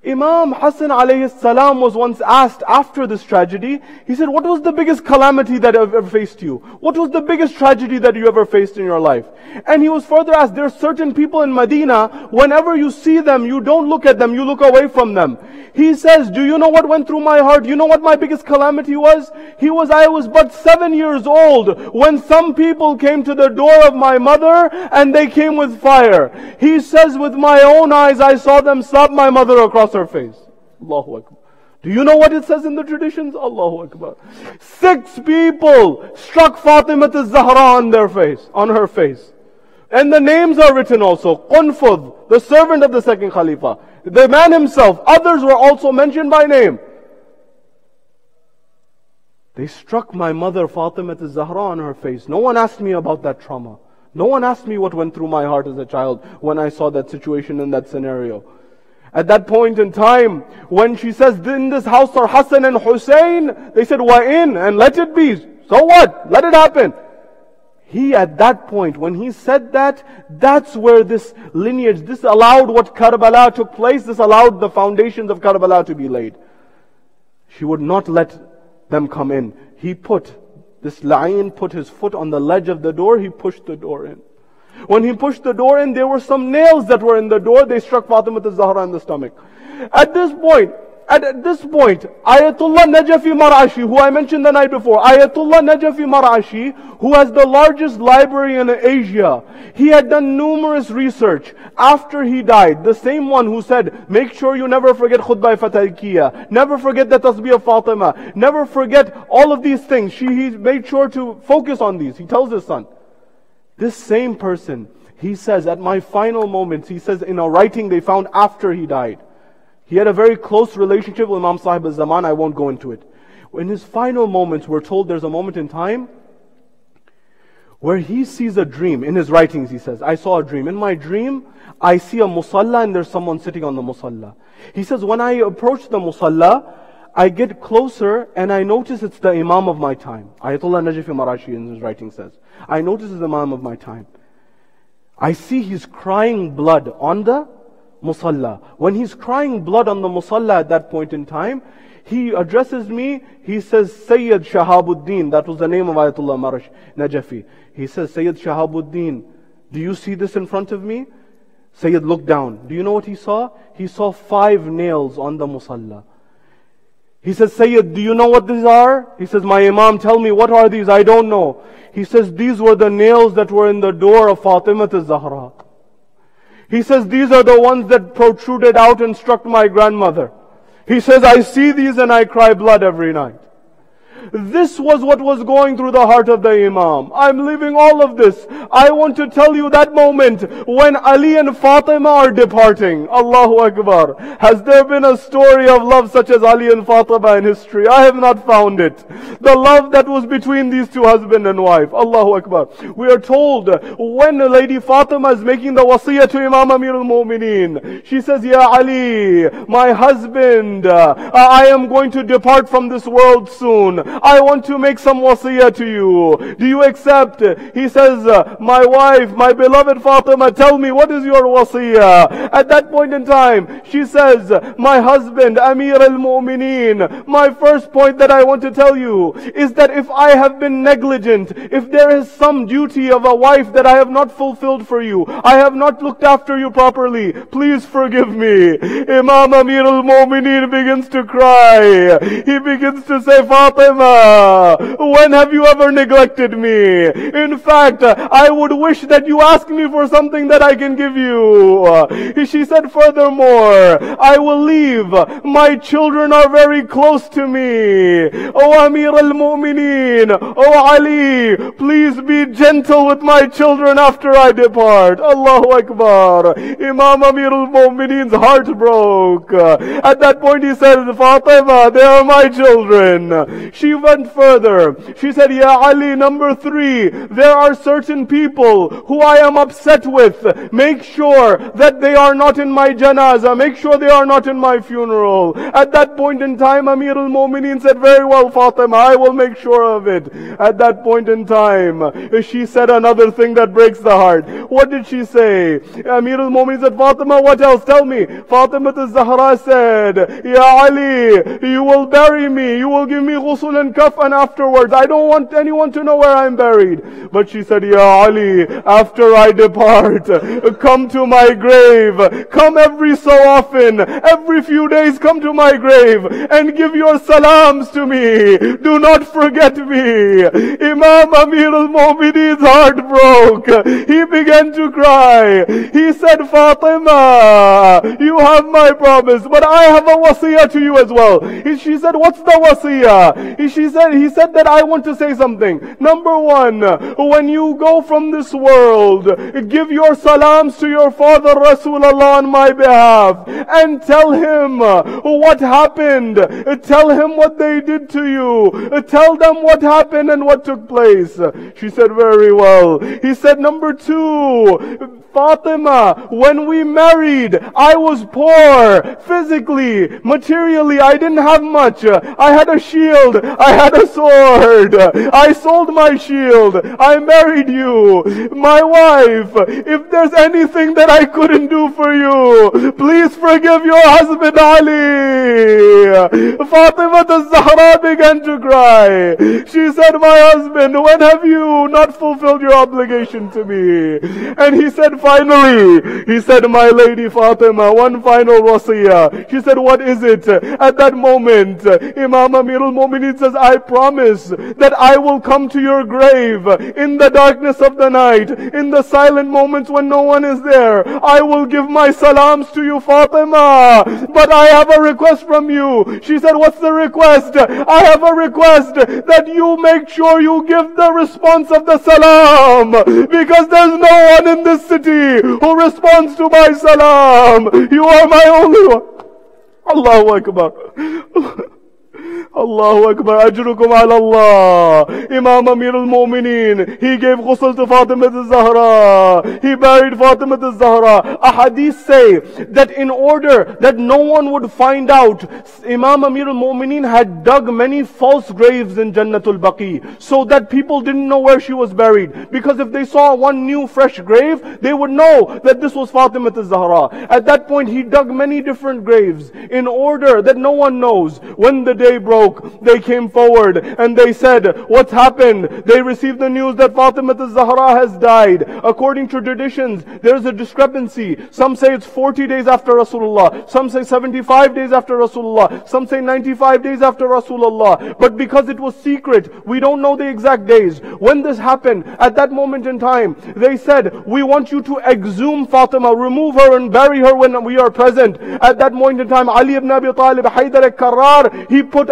Imam Hassan alayhi salam was once asked after this tragedy, he said, what was the biggest calamity that ever faced you? What was the biggest tragedy that you ever faced in your life? And he was further asked, there are certain people in Medina, whenever you see them, you don't look at them, you look away from them. He says, do you know what went through my heart? You know what my biggest calamity was? I was but 7 years old when some people came to the door of my mother and they came with fire. He says, with my own eyes, I saw them slap my mother across her face. Allahu Akbar. Do you know what it says in the traditions? Allahu Akbar. 6 people struck Fatima Zahra on her face. And the names are written also. Qunfud, the servant of the second Khalifa. The man himself. Others were also mentioned by name. They struck my mother Fatima Zahra on her face. No one asked me about that trauma. No one asked me what went through my heart as a child when I saw that situation and that scenario. At that point in time, when she says, in this house are Hassan and Hussein, they said, wa in, and let it be. So what? Let it happen. He at that point, when he said that, that's where this lineage, this allowed what Karbala took place, this allowed the foundations of Karbala to be laid. She would not let them come in. This lion put his foot on the ledge of the door, he pushed the door in. When he pushed the door in, there were some nails that were in the door, they struck Fatima Zahra in the stomach. At this point, Ayatollah Najafi Marashi, who I mentioned the night before, Ayatollah Najafi Marashi, who has the largest library in Asia, he had done numerous research after he died. The same one who said, make sure you never forget Khutbah Fatahiyya, never forget the Tasbih of Fatima, never forget all of these things. He made sure to focus on these. He tells his son. This same person, he says, at my final moments, he says in a writing they found after he died, he had a very close relationship with Imam Sahib al-Zaman, I won't go into it. In his final moments, we're told there's a moment in time where he sees a dream. In his writings he says, I saw a dream. In my dream, I see a musalla and there's someone sitting on the musalla. He says, when I approach the musalla, I get closer and I notice it's the Imam of my time. Ayatollah Najafi Marashi in his writing says, I notice it's the Imam of my time. I see he's crying blood on the musalla. When he's crying blood on the musalla at that point in time, he addresses me, he says, Syed Shahabuddin, that was the name of Ayatollah Najafi. He says, Syed Shahabuddin, do you see this in front of me? Syed looked down. Do you know what he saw? He saw 5 nails on the musalla. He says, Syed, do you know what these are? He says, my Imam, tell me, what are these? I don't know. He says, these were the nails that were in the door of Fatima Zahra. He says, these are the ones that protruded out and struck my grandmother. He says, I see these and I cry blood every night. This was what was going through the heart of the Imam. I'm leaving all of this. I want to tell you that moment when Ali and Fatima are departing. Allahu Akbar. Has there been a story of love such as Ali and Fatima in history? I have not found it. The love that was between these two husband and wife. Allahu Akbar. We are told when Lady Fatima is making the wasiyah to Imam Amir al-Mu'mineen, she says, Ya Ali, my husband, I am going to depart from this world soon. I want to make some wasiyah to you. Do you accept? He says, my wife, my beloved Fatima, tell me, what is your wasiyah? At that point in time, she says, my husband, Amir al-Mu'mineen, my first point that I want to tell you is that if I have been negligent, if there is some duty of a wife that I have not fulfilled for you, I have not looked after you properly, please forgive me. Imam Amir al-Mu'mineen begins to cry. He begins to say, Fatima, when have you ever neglected me? In fact, I would wish that you ask me for something that I can give you. She said, furthermore, I will leave. My children are very close to me. Oh Amir al-Mu'mineen, oh Ali, please be gentle with my children after I depart. Allahu Akbar. Imam Amir al-Mu'mineen's heart broke. At that point he said, Fatima, they are my children. She went further. She said, Ya Ali, number 3, there are certain people who I am upset with. Make sure that they are not in my janazah. Make sure they are not in my funeral. At that point in time, Amir al-Mu'mineen said, very well, Fatima, I will make sure of it. At that point in time, she said another thing that breaks the heart. What did she say? Amir al-Mu'mineen said, Fatima, what else? Tell me. Fatima Zahra said, Ya Ali, you will bury me. You will give me ghusl and kafan afterwards. I don't want anyone to know where I'm buried. But she said, Ya Ali, after I depart, come to my grave. Come every so often. Every few days come to my grave and give your salams to me. Do not forget me. Imam Amir al-Mu'mineen's heart broke. He began to cry. He said, Fatima, you have my promise, but I have a wasiyah to you as well. She said, what's the wasiyah? He said that I want to say something. Number 1, when you go from this world, give your salams to your father Rasulullah on my behalf and tell him what happened. Tell him what they did to you. Tell them what happened and what took place. She said, very well. He said, number 2, Fatima, when we married, I was poor, physically, materially, I didn't have much. I had a shield. I had a sword. I sold my shield. I married you, my wife. If there's anything that I couldn't do for you, please forgive your husband Ali. Fatima Zahra began to cry. She said, my husband, when have you not fulfilled your obligation to me? And he said, finally, he said, my lady Fatima, one final wasiyah. She said, what is it? At that moment, Imam Amir al-Mu'mineen says, I promise that I will come to your grave in the darkness of the night, in the silent moments when no one is there. I will give my salams to you, Fatima, but I have a request from you. She said, what's the request? I have a request that you make sure you give the response of the salam, because there's no one in this city who responds to my salam. You are my only one. Allahu Akbar. Allahu Akbar, ajrukum ala Allah. Imam Amir al-Mu'mineen, he gave ghusl to Fatima al-Zahra. He buried Fatima al-Zahra. Ahadith say that in order that no one would find out, Imam Amir al-Mu'mineen had dug many false graves in Jannatul Baqi, so that people didn't know where she was buried. Because if they saw one new fresh grave, they would know that this was Fatima al-Zahra. At that point, he dug many different graves in order that no one knows. When the day broke, they came forward and they said, what's happened? They received the news that Fatima al-Zahra has died. According to traditions, there's a discrepancy. Some say it's 40 days after Rasulullah. Some say 75 days after Rasulullah. Some say 95 days after Rasulullah. But because it was secret, we don't know the exact days. When this happened, at that moment in time, they said, we want you to exhume Fatima, remove her and bury her when we are present. At that moment in time, Ali ibn Abi Talib, Haydar al-Karrar, he pulled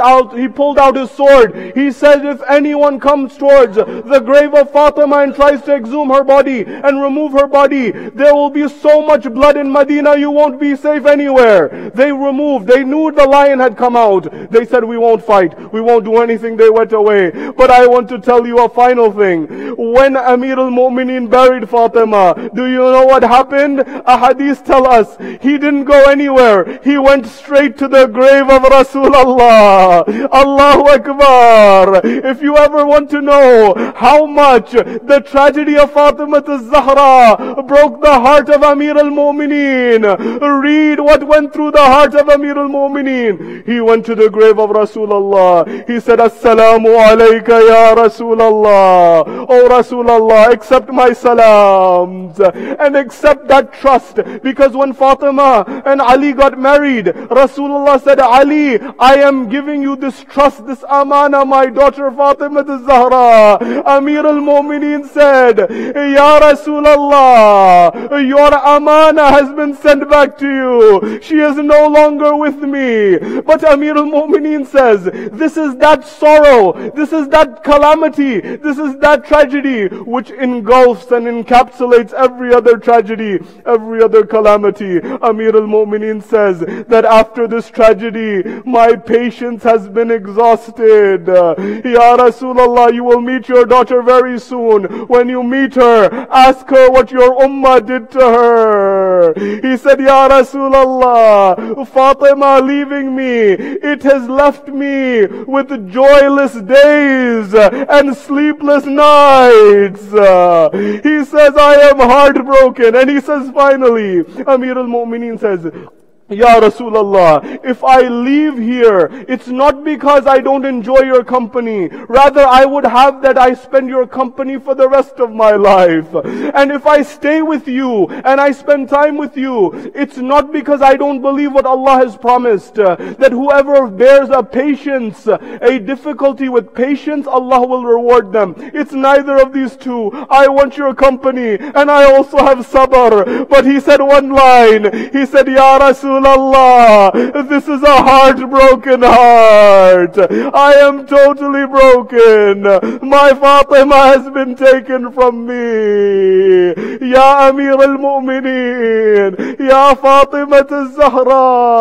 out his sword. He said, if anyone comes towards the grave of Fatima and tries to exhume her body and remove her body, there will be so much blood in Medina, you won't be safe anywhere. They knew the lion had come out. They said, we won't fight. We won't do anything. They went away. But I want to tell you a final thing. When Amir al-Mu'mineen buried Fatima, do you know what happened? Ahadith tell us, he didn't go anywhere. He went straight to the grave of Rasulullah. Allahu Akbar. If you ever want to know how much the tragedy of Fatima al-Zahra broke the heart of Amir al-Mu'mineen, read what went through the heart of Amir al-Mu'mineen. He went to the grave of Rasulullah. He said, Assalamu alayka ya Rasulullah. Oh Rasulullah, accept my salams and accept that trust. Because when Fatima and Ali got married, Rasulullah said, Ali, I am giving you this trust, this amana, my daughter Fatima al-Zahra. Amir al-Mu'mineen said, Ya Rasulullah, your amana has been sent back to you. She is no longer with me. But Amir al-Mu'mineen says, this is that sorrow, this is that calamity, this is that tragedy which engulfs and encapsulates every other tragedy, every other calamity. Amir al-Mu'mineen says that after this tragedy, my patience has been exhausted. Ya Rasulullah, you will meet your daughter very soon. When you meet her, ask her what your ummah did to her. He said, Ya Rasulullah, Fatima leaving me, it has left me with joyless days and sleepless nights. He says, I am heartbroken. And he says, finally, Amir al-Mu'mineen says, Ya Rasulullah, if I leave here, it's not because I don't enjoy your company. Rather, I would have that I spend your company for the rest of my life. And if I stay with you and I spend time with you, it's not because I don't believe what Allah has promised. That whoever bears a patience, a difficulty with patience, Allah will reward them. It's neither of these two. I want your company and I also have sabr. But he said one line. He said, Ya Rasul, Allah, this is a heartbroken heart. I am totally broken. My Fatima has been taken from me. Ya Amir al-Mu'mineen, Ya Fatima al-Zahra,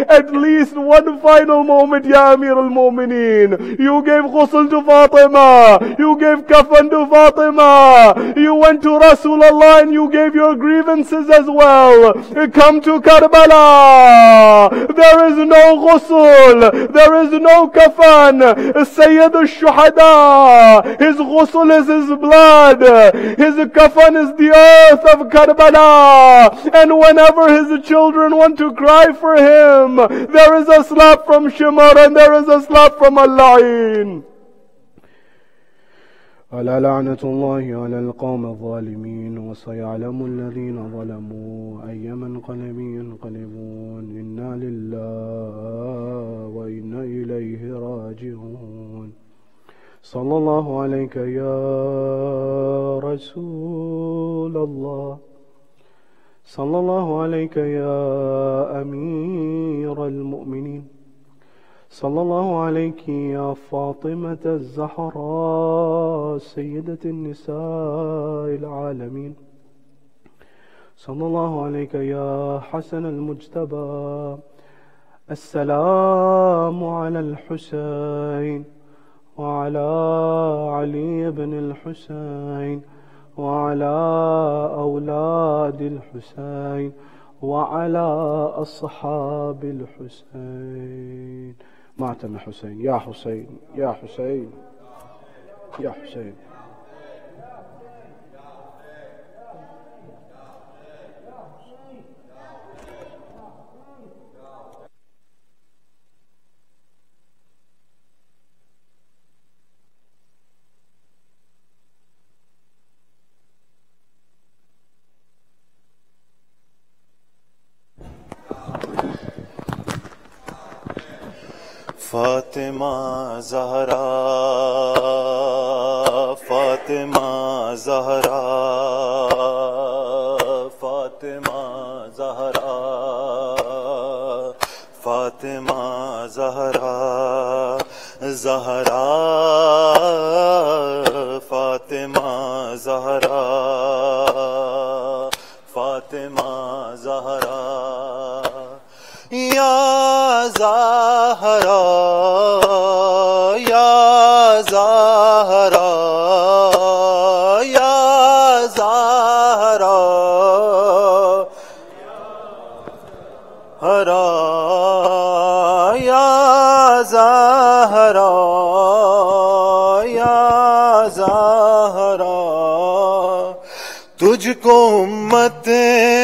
at least one final moment, Ya Amir al-Mu'mineen. You gave ghusl to Fatima. You gave kafan to Fatima. You went to Rasulullah and you gave your grievances as well. Come to Karbala. There is no ghusl, there is no kafan. Sayyid al-Shuhada, his ghusl is his blood, his kafan is the earth of Karbala. And whenever his children want to cry for him, there is a slap from Shimar and there is a slap from Al-La'in. ألا لعنة الله على القوم الظالمين وسيعلم الذين ظلموا أي منقلب ينقلبون إنا لله وإنا إليه راجعون صلى الله عليك يا رسول الله صلى الله عليك يا أمير المؤمنين صلى الله عليك يا فاطمة الزهراء سيدة النساء العالمين صلى الله عليك يا حسن المجتبى السلام على الحسين وعلى علي بن الحسين وعلى أولاد الحسين وعلى أصحاب الحسين ماتم حسين يا حسين يا حسين يا حسين فاطمہ زہرا فاطمہ زہرا فاطمہ زہرا فاطمہ زہرا زہرا فاطمہ زہرا فاطمہ زہرا یا زہرا یا زہرا یا زہرا ہرا یا زہرا یا زہرا تجھ کو امت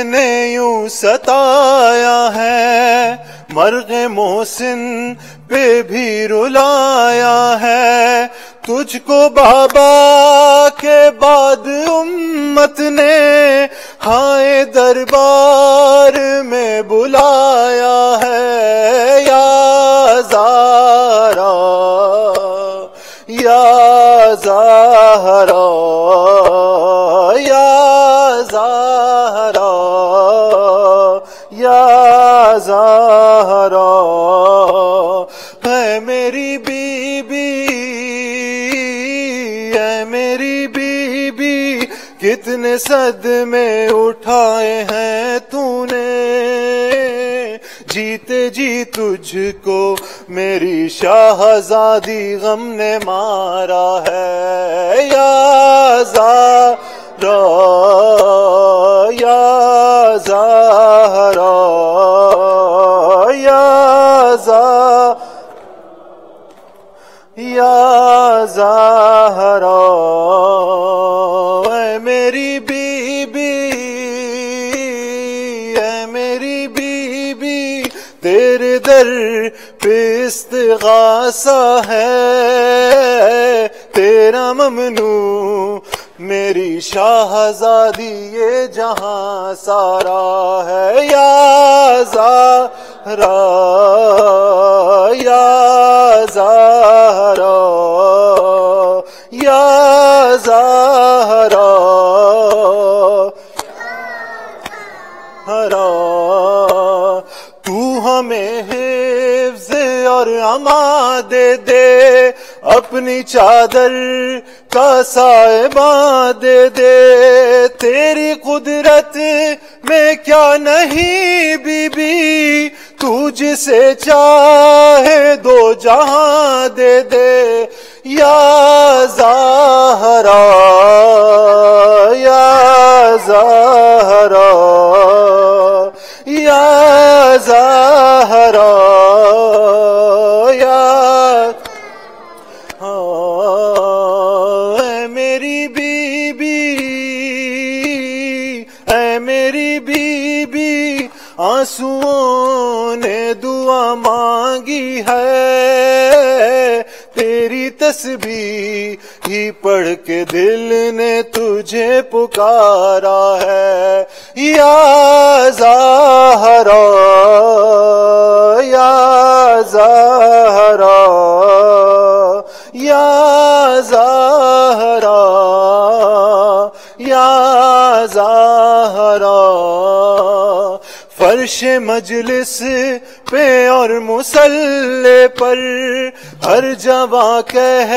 نے یوں ستایا ہے مرغ محسن پہ بھی رلایا ہے تجھ کو بابا کے بعد امت نے ہائے دربار میں بلایا ہے یا زہرا یا زہرا یا زہرا یا زہرا ہے میری بیبی ہے میری بیبی کتنے صدمے اٹھائے ہیں تو نے جیتے جی تجھ کو میری شاہزادی غم نے مارا ہے یا زہرا یا زہرا یا زہرا اے میری بیبی اے میری بیبی تیرے در پہ استغاثہ ہے تیرا ممنوع میری شاہزادی یہ جہاں سارا ہے یا زہرا یا زہرا یا زہرا ہرا تو ہمیں حفظ اور اما دے دے اپنی چادر کا سائبہ دے دے تیری قدرت میں کیا نہیں بی بی تو جسے چاہے دو جہاں دے دے یا زہرا یا زہرا یا زہرا یا اے میری بی بی، اے میری بی بی، آنسوؤں نے دعا مانگی ہے، تیری تسبیح ہی پڑھ کے دل نے تجھے پکارا ہے، یا زہرا یا زہرا یا زہرا یا زہرا، فرش مجلس پہ اور مصلی پر ہر جوان کہہ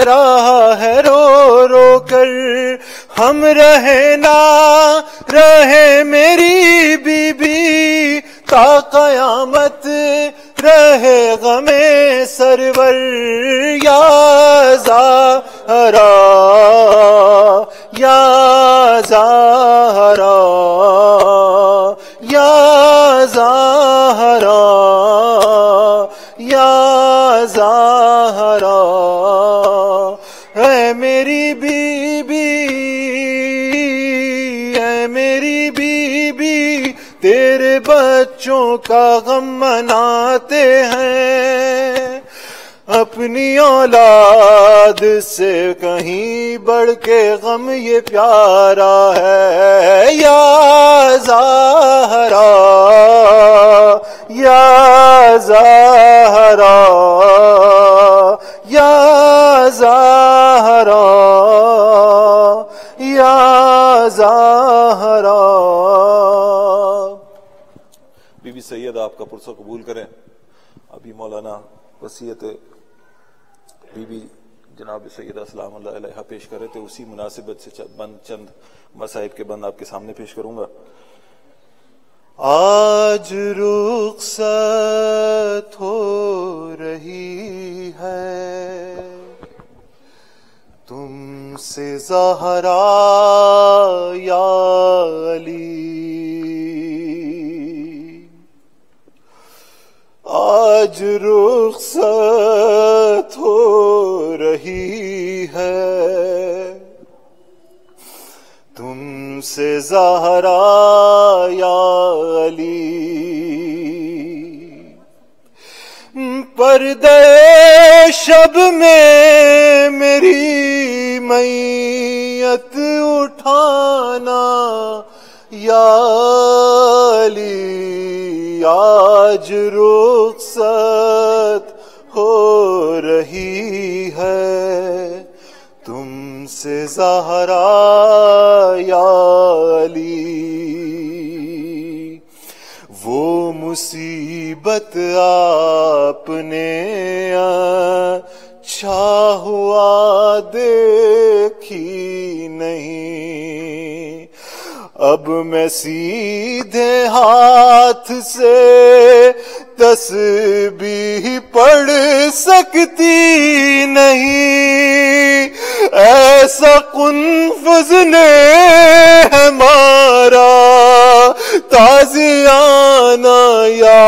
رہا ہے رو رو کر، ہم رہے نہ رہے میری بی بی، تا قیامت رہے غم سرور، یا زہرا یا زہرا یا زہرا یا زہرا، اے میری بی بی، اے میری بی بی، تیرے بچوں کا غم مناتے ہیں، اپنی اولاد سے کہیں بڑھ کے غم یہ پیارا ہے، یا زہرا یا زہرا یا زہرا یا زہرا۔ بی بی سید آپ کا پرسہ قبول کریں۔ ابھی مولانا وصیت بی بی جناب سیدہ سلام اللہ علیہ پیش کر رہے تھے، اسی مناسبت سے چند مسائب کے بند آپ کے سامنے پیش کروں گا۔ آج رخصت ہو رہی ہے تم سے زہرا یا علی، آج رخصت ہو رہی ہے تم سے زہرا یا علی، پردے شب میں میری میت اٹھانا یا علی، آج رخصت ہو رہی ہے تم سے زہرا یا علی، وہ مصیبت آپ نے اچھا ہوا دیکھی نہیں، اب میں سیدھے ہاتھ سے تسبیح پڑھ سکتی نہیں، ایسا قنفذ نے ہمارا تازیانہ یا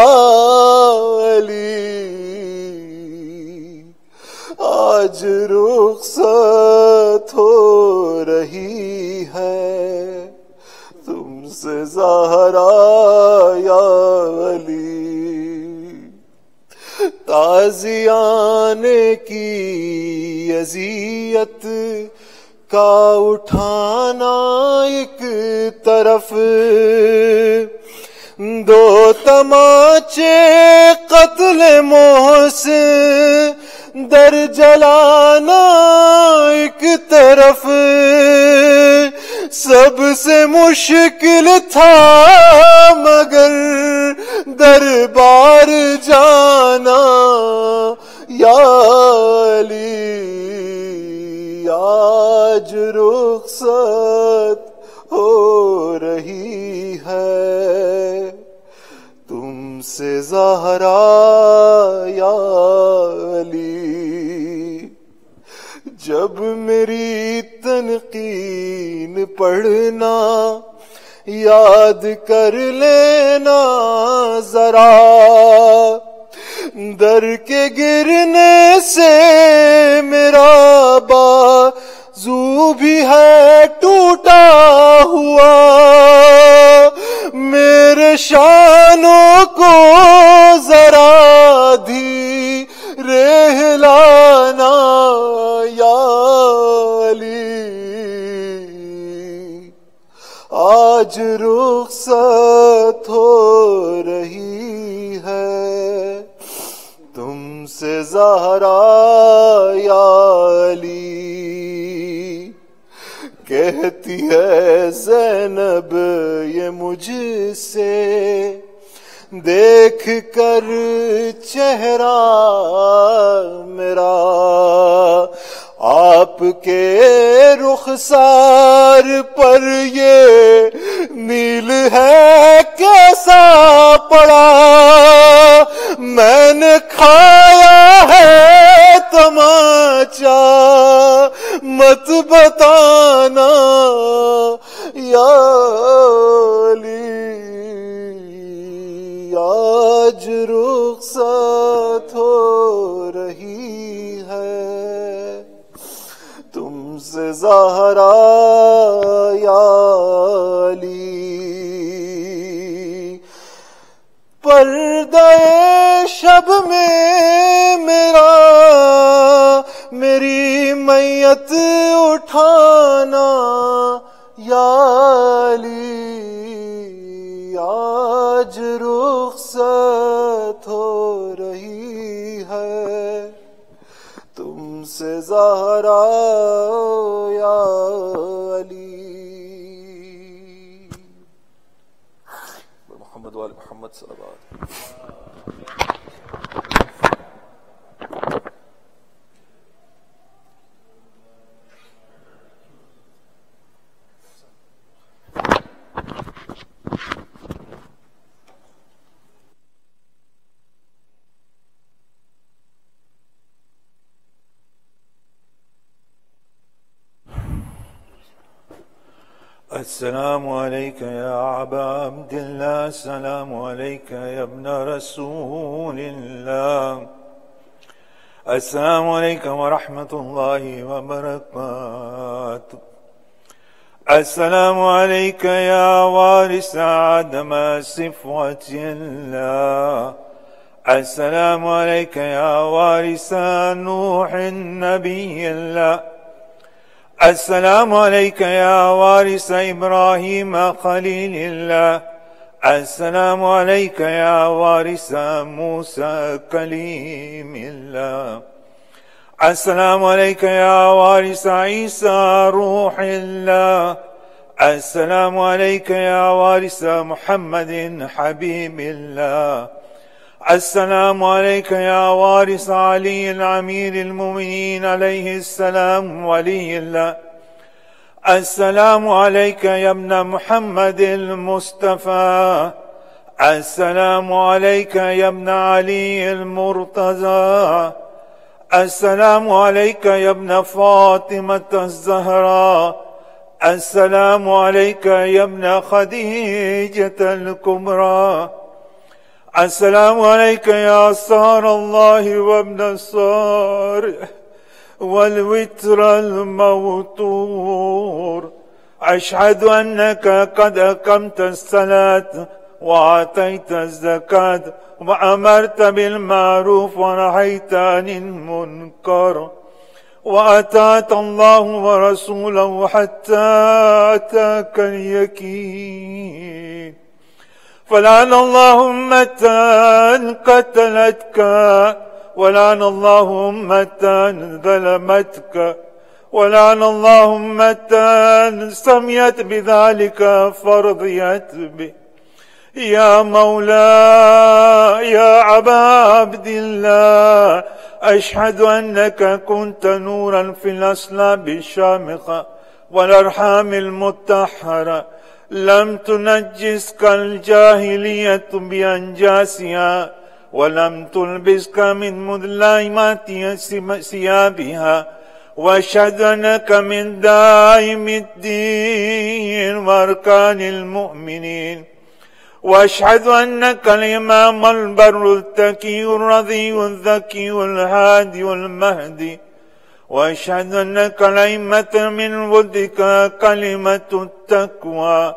علی، آج رخصت ہو رہی ہے تم سے زہرا یا علی، تازیانے کی اذیت کا اٹھانا ایک طرف، دو تماچے قتل محسن در جلانا ایک طرف، سب سے مشکل تھا مگر دربار جانا یا علی، آج رخصت ہو رہی ہے تم سے زہرا یا علی، جب میری تنقین پڑھنا یاد کر لینا ذرا، در کے گرنے سے میرا بازو بھی ہے ٹوٹا ہوا، میرے شانوں کو ذرا دھیرے ہلانا یا علی، آج رخصت ہو رہی ہے تم سے زہرا یا علی، کہتی ہے زینب یہ مجھ سے دیکھ کر چہرہ میرا، آپ کے رخسار پر یہ نیل ہے کیسا پڑا، میں نے کھایا ہے تماچا مت بتانا یا علی، آج رخصت ہو رہی ہے تم سے زہرا یا علی، پردہ شب میں میری میت اٹھانا یا علی، آج رخصت ہو رہی ہے تم سے زہرا یا علی، محمد وآل محمد صلی اللہ علیہ وسلم. السلام عليك يا أبا عبد الله، السلام عليك يا ابن رسول الله، السلام عليك ورحمة الله وبركاته، السلام عليك يا وارث آدم صفوة الله، السلام عليك يا وارث نوح النبي الله، السلام عليك يا وارث إبراهيم خليل الله، السلام عليك يا وارث موسى كليم الله، السلام عليك يا وارث عيسى روح الله، السلام عليك يا وارث محمد حبيب الله، السلام عليك يا وارث علي الأمير المؤمنين عليه السلام ولي الله، السلام عليك يا ابن محمد المصطفى، السلام عليك يا ابن علي المرتضى، السلام عليك يا ابن فاطمة الزهراء، السلام عليك يا ابن خديجة الكبرى، السلام عليك يا صار الله وابن الصارح والوتر الموتور، أشهد أنك قد أقمت الصلاة وآتيت الزكاة وأمرت بالمعروف ونهيت عن المنكر، وأطعت الله ورسوله حتى أتاك اليقين، فلعن الله أمة قتلتك، ولعن الله أمة ظلمتك، ولعن الله أمة سميت بذلك فرضيت به، يا مولاي يا أبا عبد الله، أشهد أنك كنت نورا في الأصلاب الشامخة والأرحام المطهرة، لم تنجسك الجاهلية بأنجاسها، ولم تلبسك من مظلمات ثيابها، واشهد أنك من دائم الدين وأركان المؤمنين، واشهد أنك الإمام البر التقي الرضي الذكي الهادي المهدي، واشهد أنك الأئمة من ولدك كلمة التقوى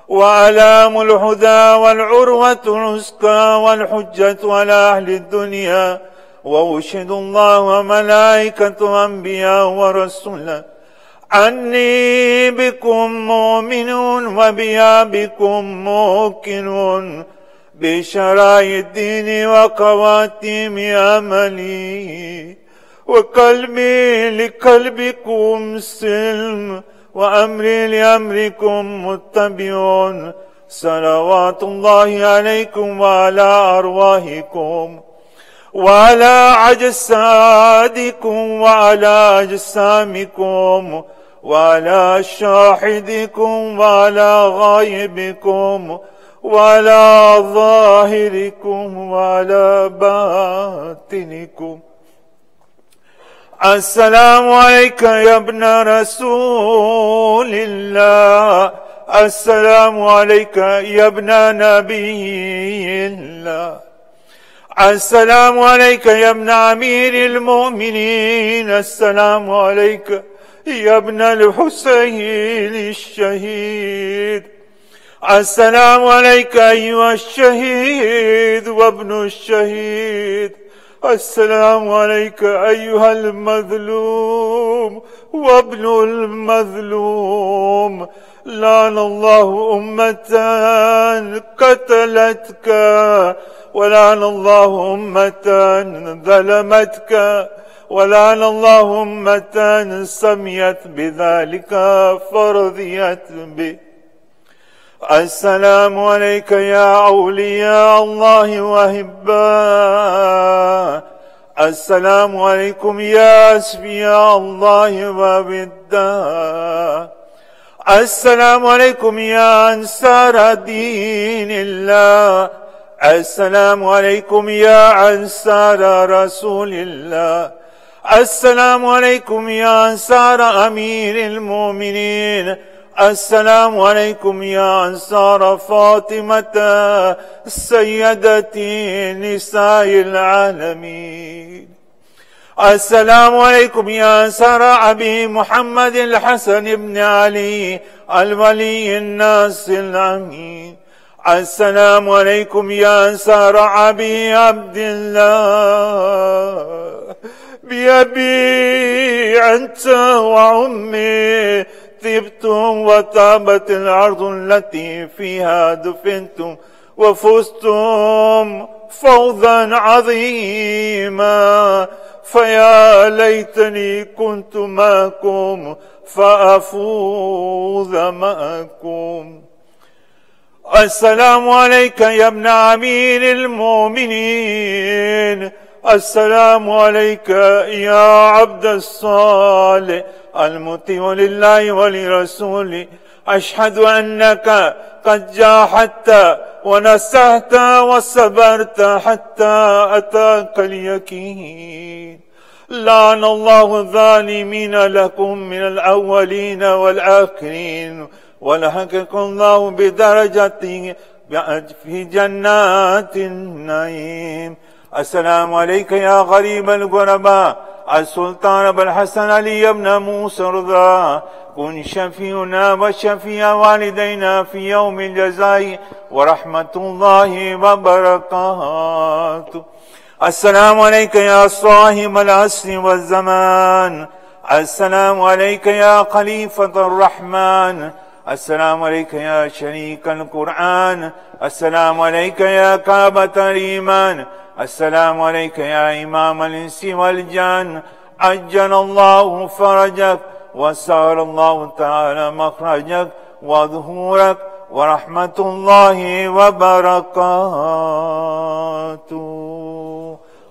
وأعلام الهدى والعروة الوثقى والحجة على أهل الدنيا، وأشهد الله وملائكته وأنبياء ورسله أني بكم مؤمن وبيا بكم موقن بشرائع الدين وقواتيم عملي، وقلبي لقلبكم سلم وأمري لأمركم متبع، صلوات الله عليكم وعلى أرواحكم وعلى أجسادكم وعلى أجسامكم وعلى شاهدكم وعلى غائبكم وعلى ظاهركم وعلى باطنكم. السلام عليك يا ابن رسول الله، السلام عليك يا ابن نبي الله، السلام عليك يا ابن أمير المؤمنين، السلام عليك يا ابن الحسين الشهيد، السلام عليك أيها الشهيد وابن الشهيد، السلام عليك أيها المظلوم وابن المظلوم. لعن الله أمة قتلتك، ولعن الله أمة ظلمتك، ولعن الله أمة سميت بذلك فرضيت به. السلام عليك يا أولياء الله وأحباء، السلام عليكم يا أسفياء الله ووداء، السلام عليكم يا أنصار دين الله، السلام عليكم يا أنصار رسول الله، السلام عليكم يا أنصار أمير المؤمنين، السلام عليكم يا أنصار فاطمة سيدة نساء العالمين، السلام عليكم يا أنصار أبي محمد الحسن بن علي الولي الناصر الأمين، السلام عليكم يا أنصار أبي عبد الله، بأبي أنت وأمي طبتم وطابت الأرض التي فيها دفنتم وفزتم فوزا عظيما، فيا ليتني كنت معكم فأفوز معكم. السلام عليك يا ابن أمير المؤمنين، السلام عليك يا عبد الصالح المطيع لله ولرسوله، أشهد أنك قد جاهدت ونصحت وصبرت حتى أتاك اليقين. لعن الله الظالمين لكم من الأولين والآخرين، ولحقكم الله بدرجته في جنات النعيم. السلام عليك يا غريب الغرباء، السلطان أبو الحسن علي بن موسى رضا، كن شفيعنا وشفيع والدينا في يوم الجزاء ورحمة الله وبركاته. السلام عليك يا صاحب العصر والزمان، السلام عليك يا خليفة الرحمن، السلام عليك يا شريك القرآن، السلام عليك يا كعبة الإيمان، السلام عليك يا إمام الإنس والجان، عجل الله فرجك وسار الله تعالى مخرجك وظهورك ورحمة الله وبركاته.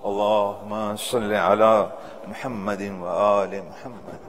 اللهم صل على محمد وآل محمد.